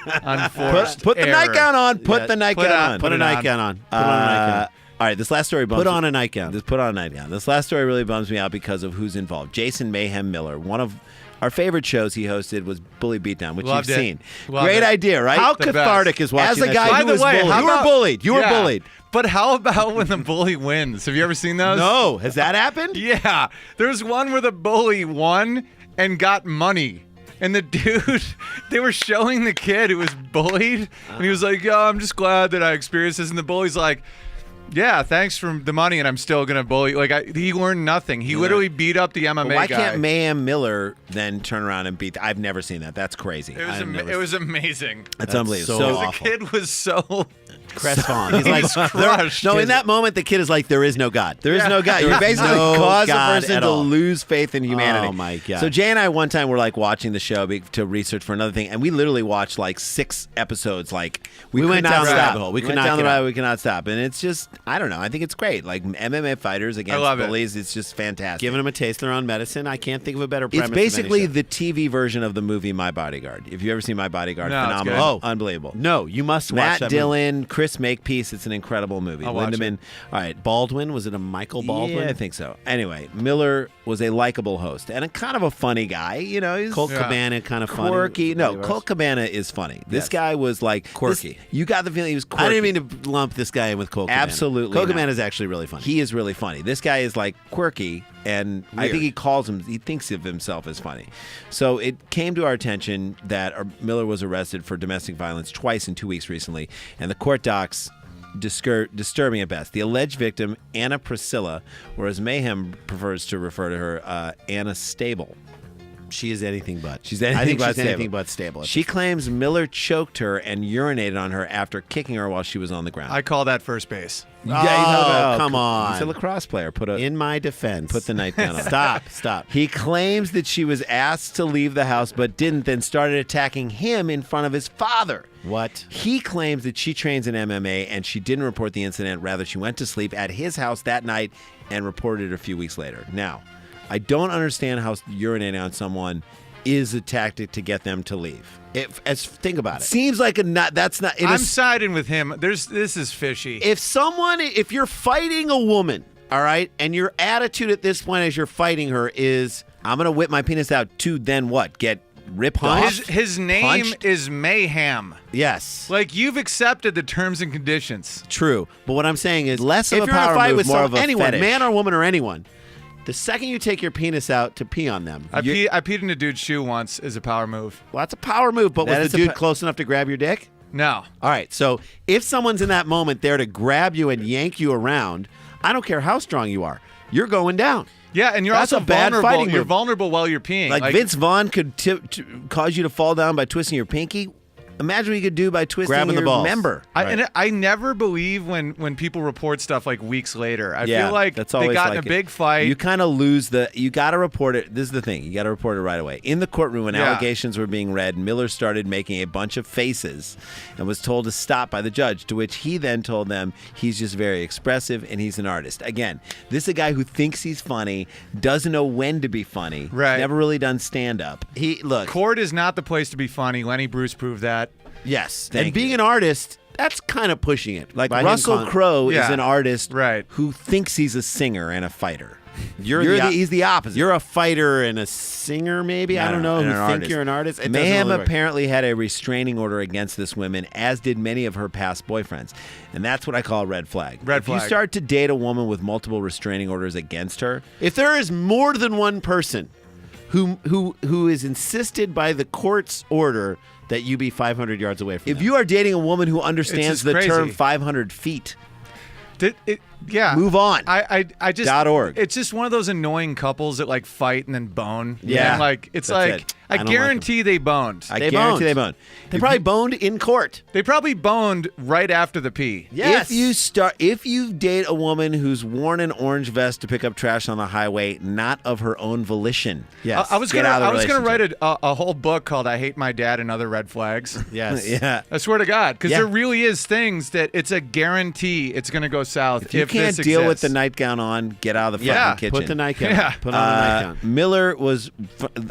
Unforced Put the error. nightgown on. Put Yeah, the nightgown on. Put a it on. nightgown on. Put on a nightgown. All right, this last story bums Put me. on a nightgown. Just put on a nightgown. This last story really bums me out because of who's involved. Jason Mayhem Miller, one of our favorite shows he hosted was Bully Beatdown, which Loved you've it. seen. Loved Great it. idea, right? How The cathartic best. is watching As a that guy show. By who the was way, bullied. how You were about- bullied. You were Yeah. bullied. But how about when the bully wins? Have you ever seen those? No, has that happened? Yeah. There's one where the bully won and got money. And the dude, they were showing the kid who was bullied. And he was like, yo, I'm just glad that I experienced this. And the bully's like, yeah, thanks for the money, and I'm still going to bully. Like, he learned nothing. He literally beat up the MMA But why guy. can't Mayhem Miller then turn around and beat? I've never seen that. That's crazy. It was amazing. That's unbelievable. so So, awful. The kid was so Crestfallen. He's like, crushed. no, in that moment, the kid is like, there is no God. there is no God. You There's basically no cause a God person at to all. lose faith in humanity. Oh, my God. So Jay and I one time were like watching the show to research for another thing, and we literally watched like 6 episodes. Like we went could not down the stop. rabbit hole. We could went not down the get rabbit. out. We cannot stop, and it's just I don't know. I think it's great. Like MMA fighters against love it. bullies. It's just fantastic. Giving him a taste of their own medicine. I can't think of a better premise. It's of any basically show. the TV version of the movie My Bodyguard. If you ever seen My Bodyguard, No, it's phenomenal, good. unbelievable. No, you must watch Matt that movie. Dillon, Chris Makepeace. It's an incredible movie. I'll watch Lindemann. it. All right, Baldwin. Was it a Michael Baldwin? Yeah, I think so. Anyway, Miller was a likable host and a kind of a funny guy. You know, he's Colt Yeah. Cabana, kind of funny. quirky. No, He was. Colt Cabana is funny. This Yes. guy was like Quirky. You got the feeling he was quirky. I didn't mean to lump this guy in with Colt Cabana. Absolutely Colt not. Cabana is actually really funny. He is really funny. This guy is like quirky, and I Weird. think he thinks of himself as funny. So it came to our attention that Miller was arrested for domestic violence twice in 2 weeks recently, and the court docs disturbing at best. The alleged victim, Anna Priscilla, or as Mayhem prefers to refer to her, Anna Stable. She is anything but. She's anything I think but she's stable. anything but stable. She claims Miller choked her and urinated on her after kicking her while she was on the ground. I call that first base. Come on. He's a lacrosse player. In my defense. Put the nightgown on. Stop. He claims that she was asked to leave the house but didn't, then started attacking him in front of his father. What? He claims that she trains in MMA and she didn't report the incident. Rather, she went to sleep at his house that night and reported it a few weeks later. Now, I don't understand how urinating on someone is a tactic to get them to leave. Think about it. Seems like that's not. I'm siding with him. This is fishy. If you're fighting a woman, all right, and your attitude at this point as you're fighting her is, I'm gonna whip my penis out to then what? Get ripped off? His name Punched? is Mayhem. yes, Like, you've accepted the terms and conditions. true. But what I'm saying is, Less of if a you're in power a fight move, with more of a anyone, fetish. man or woman or anyone, the second you take your penis out to pee on them, I peed in a dude's shoe once as a power move. well, that's a power move. But That was is the a dude pa- close enough to grab your dick? No. All right, so if someone's in that moment there to grab you and yank you around, I don't care how strong you are, you're going down. Yeah, and you're That's also a bad vulnerable. fighting You're move. vulnerable while you're peeing. Like Vince Vaughn could cause you to fall down by twisting your pinky. Imagine what you could do by twisting Grabbing the your balls. member. And I never believe when people report stuff like weeks later. I feel like that's they always got in like a big fight. You kind of lose you got to report it. This is the thing. You got to report it right away. In the courtroom, when allegations were being read, Miller started making a bunch of faces and was told to stop by the judge, to which he then told them he's just very expressive and he's an artist. Again, this is a guy who thinks he's funny, doesn't know when to be funny, Right. never really done stand-up. Court is not the place to be funny. Lenny Bruce proved that. Yes. Thank and being you. an artist, that's kind of pushing it. Like By him Russell Crowe is Yeah. an artist Right. who thinks he's a singer and a fighter. He's the opposite. You're a fighter and a singer, maybe? I don't know. and Who an think artist. you're an artist? It doesn't Mayhem really work. apparently had a restraining order against this woman, as did many of her past boyfriends. And that's what I call a red flag. Red if flag. you start to date a woman with multiple restraining orders against her, If there is more than one person who is insisted by the court's order that you be 500 yards away from if them. you are dating a woman who understands just the crazy. term 500 feet, Yeah. move on. I just .org. It's just one of those annoying couples that like fight and then bone. Yeah. And, like it's That's like it. I I don't like guarantee they boned. I They guarantee boned. they boned. They probably boned in court. They probably boned right after the pee. Yes. If you date a woman who's worn an orange vest to pick up trash on the highway, not of her own volition. Yes. I was Get gonna out of the write a whole book called "I Hate My Dad and Other Red Flags." Yes. Yeah. I swear to God, because Yeah. there really is things that it's a guarantee it's going to go south If you can't this deal with exists. the nightgown on, get out of the Yeah. fucking kitchen. Put the nightgown. Yeah. Put on the nightgown. Miller was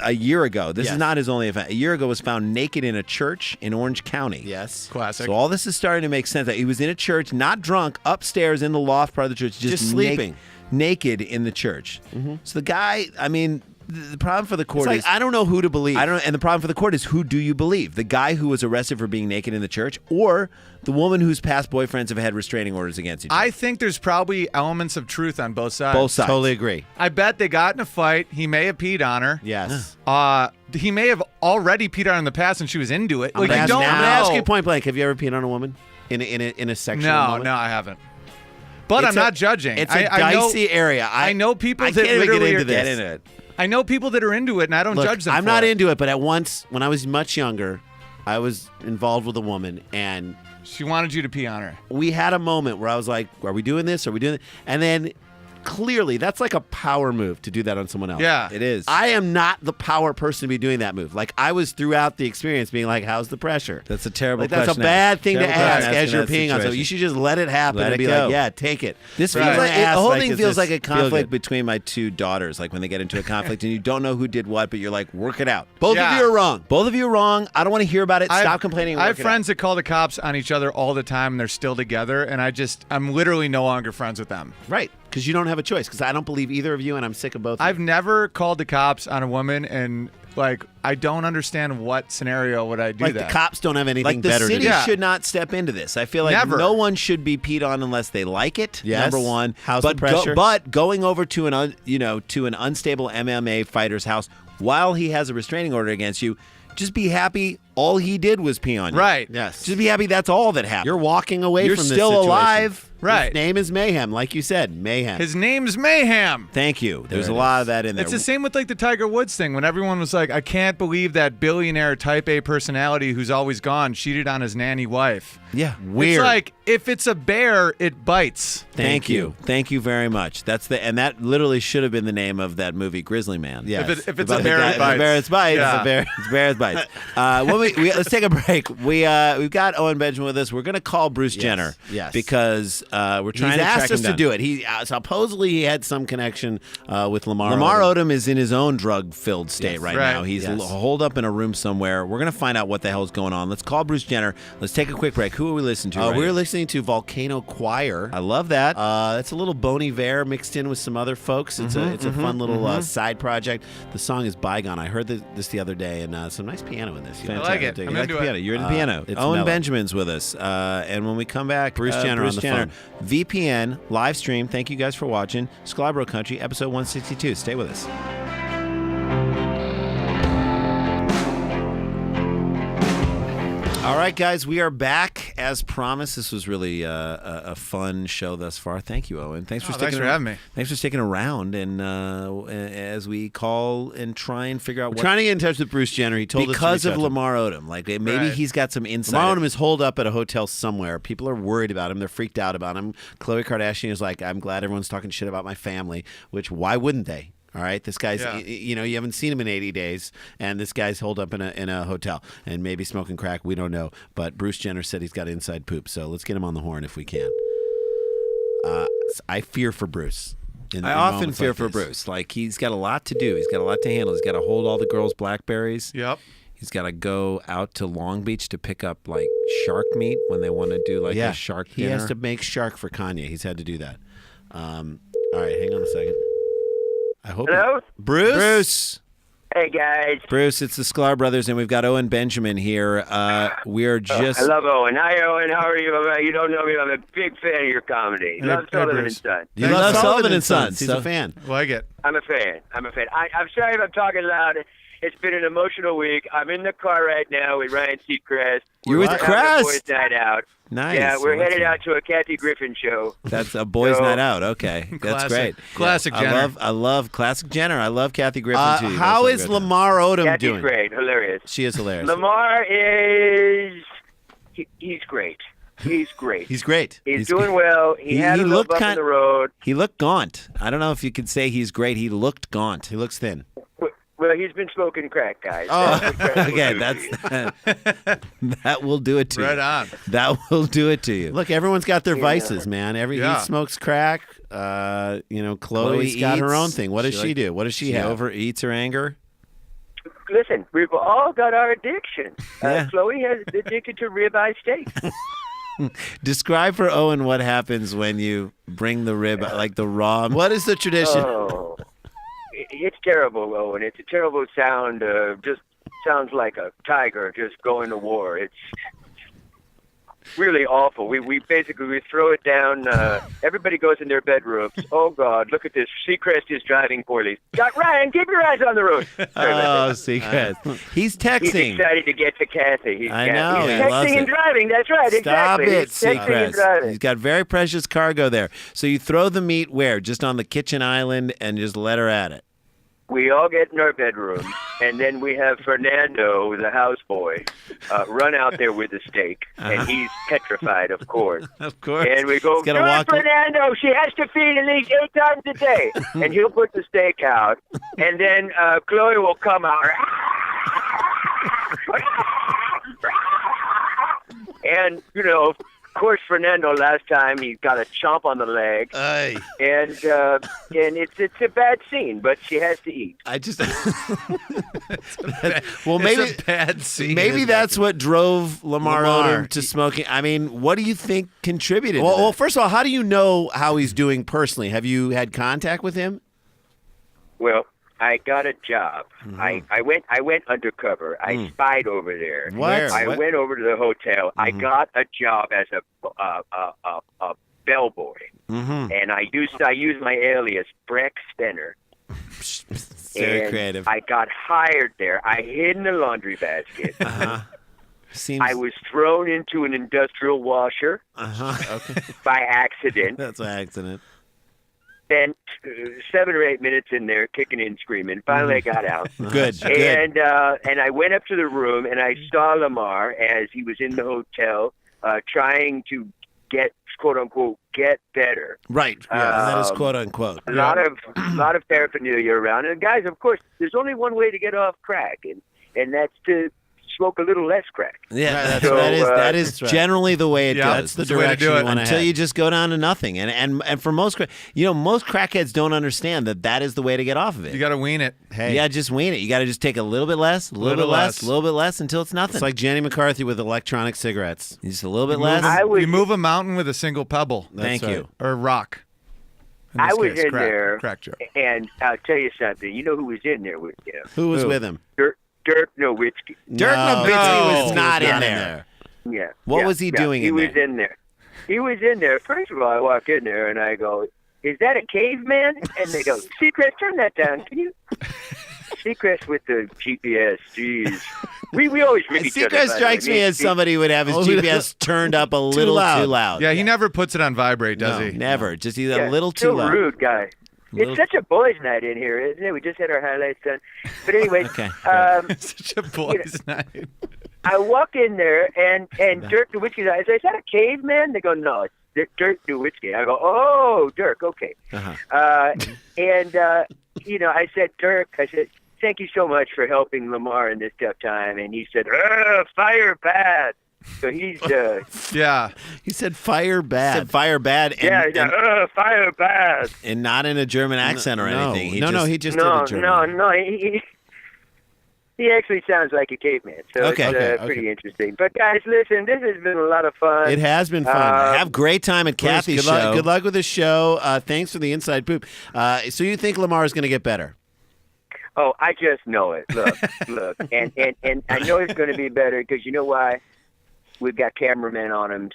a year ago. This Yes. is not his only event. A year ago was found naked in a church in Orange County. Yes. Classic. So all this is starting to make sense. That he was in a church, not drunk, upstairs in the loft part of the church, Just sleeping. naked in the church. So the guy, I mean, the problem for the It's court like, is I don't know who to believe. and the problem for the court is, who do you believe? The guy who was arrested for being naked in the church, or the woman whose past boyfriends have had restraining orders against each other? I think there's probably elements of truth on both sides. Both sides. Totally agree. I bet they got in a fight. He may have peed on her. Yes. He may have already peed on her in the past and she was into it. I'm Like gonna you ask- don't I'm know. gonna ask you point blank. Have you ever peed on a woman in a sexual No, moment? no, I haven't. But It's I'm not judging. It's a I know- dicey area. I know people I that can't even literally get are- into this. Get into it. I know people that are into it, and I don't Look, judge them. I'm for not it. into it, but at once, when I was much younger, I was involved with a woman, and She wanted you to pee on her. we had a moment where I was like, "Are we doing this? Are we doing it?" And then, clearly, that's like a power move to do that on someone else. Yeah. It is. I am not the power person to be doing that move. Like, I was throughout the experience being like, "How's the pressure?" That's a terrible Like, that's a question. bad thing to Terrible question ask in as you're that peeing on someone. situation. You should just let it happen Let and it be go. like, "Yeah, take it." This But feels you're like gonna the ask, whole like, thing does feels this like a feel conflict good? between my two daughters. Like when they get into a conflict and you don't know who did what, but you're like, work it out. Both Yeah. of you are wrong. Both of you are wrong. I don't want to hear about it. I have- Stop complaining. And I work have friends that call the cops on each other all the time, and they're still together. And I'm literally no longer friends with them. Right. Because you don't have a choice. Because I don't believe either of you, and I'm sick of both of I've you. never called the cops on a woman, and like I don't understand what scenario would I do Like, that. the cops don't have anything Like the better city to do. Yeah. should not step into this. I feel like Never. no one should be peed on unless they like it. Yes. Number one. How's the but pressure? but going over to an unstable MMA fighter's house while he has a restraining order against you, just be happy. All he did was pee on you. Right. Yes. Just be happy. That's all that happened. You're walking away You're from this still situation. alive. Right. His name is Mayhem, like you said, Mayhem. His name's Mayhem. Thank you. There's There a it lot is. of that in there. It's the same with like the Tiger Woods thing when everyone was like, I can't believe that billionaire type A personality who's always gone cheated on his nanny wife. Yeah. Weird. It's like if it's a bear, it bites. Thank you. Thank you very much. And that literally should have been the name of that movie, Grizzly Man. Yes. If it's About a the bear, guy- it bites. The bear, it's bites. Yeah. It's bear, it bites. Let's take a break. We've got Owen Benjamin with us. We're going to call Bruce Jenner. Yes. Because we're trying He's to track asked him us to down. do it. He supposedly he had some connection with Lamar. Lamar Odom. Odom is in his own drug-filled state Yes. right Right. now. He's Yes. holed up in a room somewhere. We're going to find out what the hell is going on. Let's call Bruce Jenner. Let's take a quick break. Who are we listening to? right We're now? listening to Volcano Choir. I love that. That's a little Bon Iver mixed in with some other folks. It's a fun little side project. The song is Bygone. I heard this the other day, and some nice piano in this. You know, I like it. dig I'm You like into the it. piano. You're into the piano. it's Owen mellow. Benjamin's with us. And when we come back, Bruce Jenner on the phone. VPN, live stream. Thank you guys for watching. Sklarbro Country, episode 162. Stay with us. All right, guys, we are back as promised. This was really a fun show thus far. Thank you, Owen. Thanks for having me. Thanks for sticking around, and as we call and try and figure out what. Trying to get in touch with Bruce Jenner. He told us Because to of reach out to him. Lamar Odom. Like, maybe Right. he's got some insight. Lamar Odom is holed up at a hotel somewhere. People are worried about him. They're freaked out about him. Khloe Kardashian is like, I'm glad everyone's talking shit about my family, which why wouldn't they? All right, this guy's, Yeah. you haven't seen him in 80 days, and this guy's holed up in a hotel and maybe smoking crack. We don't know. But Bruce Jenner said he's got inside poop, so let's get him on the horn if we can. I fear for Bruce. I often fear for Bruce. Like, he's got a lot to do. He's got a lot to handle. He's got to hold all the girls' Blackberries. Yep. He's got to go out to Long Beach to pick up, like, shark meat when they want to do, like, a shark He dinner. has to make shark for Kanye. He's had to do that. All right, hang on a second. I hope. Hello? Bruce! Hey, guys. Bruce, it's the Sklar brothers, and we've got Owen Benjamin here. We're just... I love Owen. Hi, Owen. How are you? You don't know me. I'm a big fan of your comedy. Hey, Love Sullivan and Bruce. Son. You love Sullivan and Sons. He's So- a fan. Like it. I'm a fan. I'm sorry if I'm talking loud. It's been an emotional week. I'm in the car right now with Ryan Seacrest. You're with We're having a Crest? boys' night out. Nice. Yeah, we're Well, that's headed a- out to a Kathy Griffin show. That's a boys' So- night out. Okay, that's Classic. great. Classic Jenner. I love classic Jenner. I love Kathy Griffin too. You guys How have is a good time. Lamar Odom Kathy's doing? great. Hilarious. She is hilarious. Lamar is... He's great. He's great. He's great. He's doing well. He had he a little looked bump in the road. He looked gaunt. I don't know if you could say he's great. He looked gaunt. He looks thin. Well, he's been smoking crack, guys. Oh, That's what Crest will okay. do to you. That will do it to you. Right on. That will do it to you. Look, everyone's got their vices, man. He Yeah. smokes crack. Chloe's got her own thing. What does she do? What does she have? overeats her anger. Listen, we've all got our addiction. Yeah. Chloe has addicted to ribeye steak. Describe for Owen what happens when you bring the rib, like the raw. What is the tradition? Oh, it's terrible, Owen. It's a terrible sound. Just sounds like a tiger just going to war. It's really awful. We basically throw it down. Everybody goes in their bedrooms. Oh God, look at this. Seacrest is driving poorly. Ryan, keep your eyes on the road. Sorry about Oh, that. secret. He's He's texting. excited to get to Kathy. He's I know, He's he texting loves and it. driving. That's right. Stop exactly. it, He's texting and Seacrest. driving. He's got very precious cargo there. So you throw the meat where? Just on the kitchen island and just let her at it. We all get in our bedroom, and then we have Fernando, the houseboy, run out there with the steak, and he's petrified, of course. Of course. And we go, He's gotta "Do it, walk- Fernando. She has to feed at least 8 times a day." And he'll put the steak out, and then Chloe will come out. And, of course, Fernando, last time, he got a chomp on the leg. Ay. And it's a bad scene, but she has to eat. I just. Well, maybe It's a bad scene. Maybe that's what drove Lamar Lamar. Odom to smoking. I mean, what do you think contributed? to Well, that? first of all, how do you know how he's doing personally? Have you had contact with him? Well, I got a job. I went undercover. I spied over there. What? I What? went over to the hotel. I got a job as a bellboy, and I used my alias Breck Stenner. Very And creative. I got hired there. I hid in the laundry basket. Seems. I was thrown into an industrial washer Okay. by accident. That's an accident. Spent 7 or 8 minutes in there, kicking and screaming. Finally, I got out. Good. Good. And I went up to the room and I saw Lamar as he was in the hotel, trying to get, quote unquote, get better. Right. Yeah. And that is quote unquote. A lot of paraphernalia around. And guys, of course, there's only one way to get off crack, and that's to smoke a little less crack. Yeah, So, that is that's right. generally the way it Yeah, goes. that's the way to do it. Until you just go down to nothing. And for most most crackheads don't understand that is the way to get off of it. You got to wean it. Hey, Yeah, just wean it. You got to just take a little bit less, a little bit less, a little bit less until it's nothing. it's like Jenny McCarthy with electronic cigarettes. just a little bit You less. I move a mountain with a single pebble. Thank right. you. Or rock. In I this was case, in crack, there, Crack joke. and I'll tell you something. You know who was in there with you? Who was with him? Dirk Nowitzki. Dirk Nowitzki was No. not He in was there. Yeah. What yeah, was he yeah, doing he in was there? in there. He was in there. First of all, I walk in there and I go, "Is that a caveman?" And they go, "Secret, turn that down. Can you Seacrest with the GPS. Jeez. We always meet each other. Seacrest strikes me as somebody who would have his GPS turned up a little too loud. Yeah, he never puts it on vibrate, does he? Never. Just he's a Yeah, little too so loud. rude guy. It's such a boys' night in here, isn't it? We just had our highlights done. But anyway, Okay, Such a boys' night. I walk in there, and Dirk Nowitzki, I say, is that a caveman? They go, no, it's Dirk Nowitzki. I go, oh, Dirk, okay. And I said, Dirk, thank you so much for helping Lamar in this tough time. And he said, fire bad. So he's, Yeah. He said fire bad. Said fire bad. And, fire bad. and not in a German accent or anything. He just did No, a German. he actually sounds like a caveman. So it's pretty interesting. But guys, listen, this has been a lot of fun. It has been fun. Have a great time at Bruce, Kathy's good luck, show. good luck with the show. Thanks for the inside poop. So you think Lamar is going to get better? Oh, I just know it. Look. And I know it's going to be better because you know why? We've got cameramen on him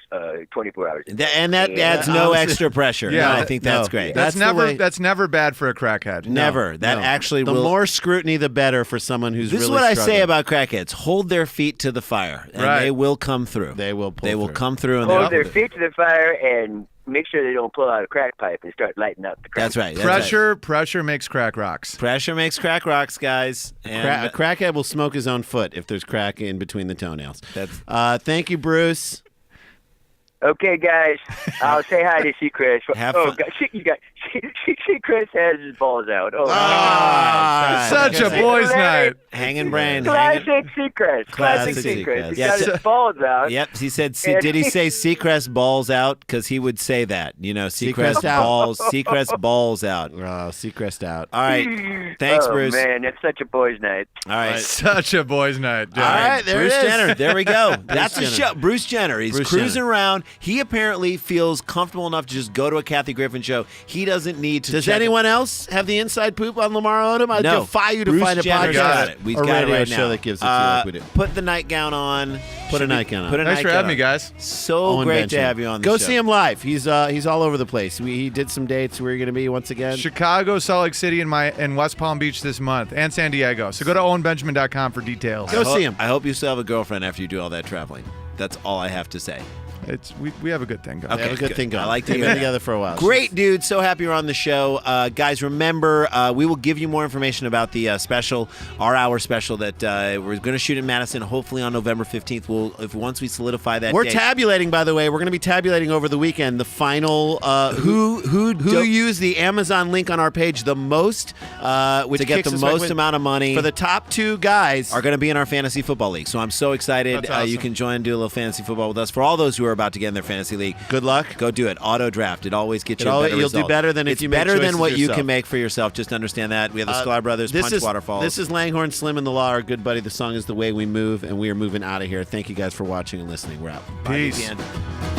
24 hours a day. And that adds no extra pressure. Yeah, No, I think that's great. That's the way- never bad for a crackhead. Never. That actually the will. more scrutiny, the better for someone who's This really is what I struggling. say about crackheads: hold their feet to the fire, and Right. they will come through. They will pull They will through. come through, and Hold their they'll. feet to the fire and make sure they don't pull out a crack pipe and start lighting up the crack. That's right. That's right. Pressure makes crack rocks. Pressure makes crack rocks, guys. And A crackhead will smoke his own foot if there's crack in between the toenails. That's- Thank you, Bruce. Okay, guys, I'll say hi to Seacrest. Have oh, fun. God, Seacrest has his balls out. Oh, Such a boys' night. hanging brain. classic Seacrest. Classic Seacrest. Seacrest. He's Yes. got his balls out. Yep, he said. Did he say Seacrest balls out? Because he would say that. Seacrest Seacrest out. balls. Seacrest balls out. Oh, Seacrest out. All right. Thanks, oh, Bruce. man, that's such a boys' night. All right. Such a boys' night. All right, there Bruce it is. Jenner. There we go. That's a Jenner. show. Bruce Jenner. He's Bruce cruising Jenner. around. He apparently feels comfortable enough to just go to a Kathy Griffin show. He doesn't need to. Does check anyone else have the inside poop on Lamar Odom? I No. defy you to Bruce find a Jenner's podcast got it. We've or got it radio right show now. that gives it to you like we do. Put the nightgown on. Put a nightgown on. Put a Thanks for nightgown having me, on. guys. So Owen great to Benjamin. have you on the Go show. see him live. He's all over the place. He did some dates. Where are you going to be once again? Chicago, Salt Lake City, and West Palm Beach this month, and San Diego. So go to owenbenjamin.com for details. Go see him. I hope you still have a girlfriend after you do all that traveling. That's all I have to say. We have a good thing going. Okay. Have a good good. thing going. I like to They've hear been that. together for a while. Great, dude. So happy you're on the show. Guys, remember, we will give you more information about the special, our hour special that we're going to shoot in Madison, hopefully on November 15th. Once we solidify that We're date. tabulating, by the way. We're going to be tabulating over the weekend the final who used the Amazon link on our page the most, which to get kicks the us right most with- amount of money for the top two guys. are going to be in our fantasy football league. So I'm so excited. That's awesome. You can join and do a little fantasy football with us. For all those who are about to get in their fantasy league, Good luck. go do it. Auto draft. It always gets It you a always- better you'll do result. better than if it's you make better than choices what you yourself. can make for yourself. Just understand that. We have the Sklar Brothers Punch Waterfalls. This is Langhorne Slim and the Law, our good buddy. The song is The Way We Move, and we are moving out of here. Thank you guys for watching and listening. We're out. Bye, Peace. Vivian.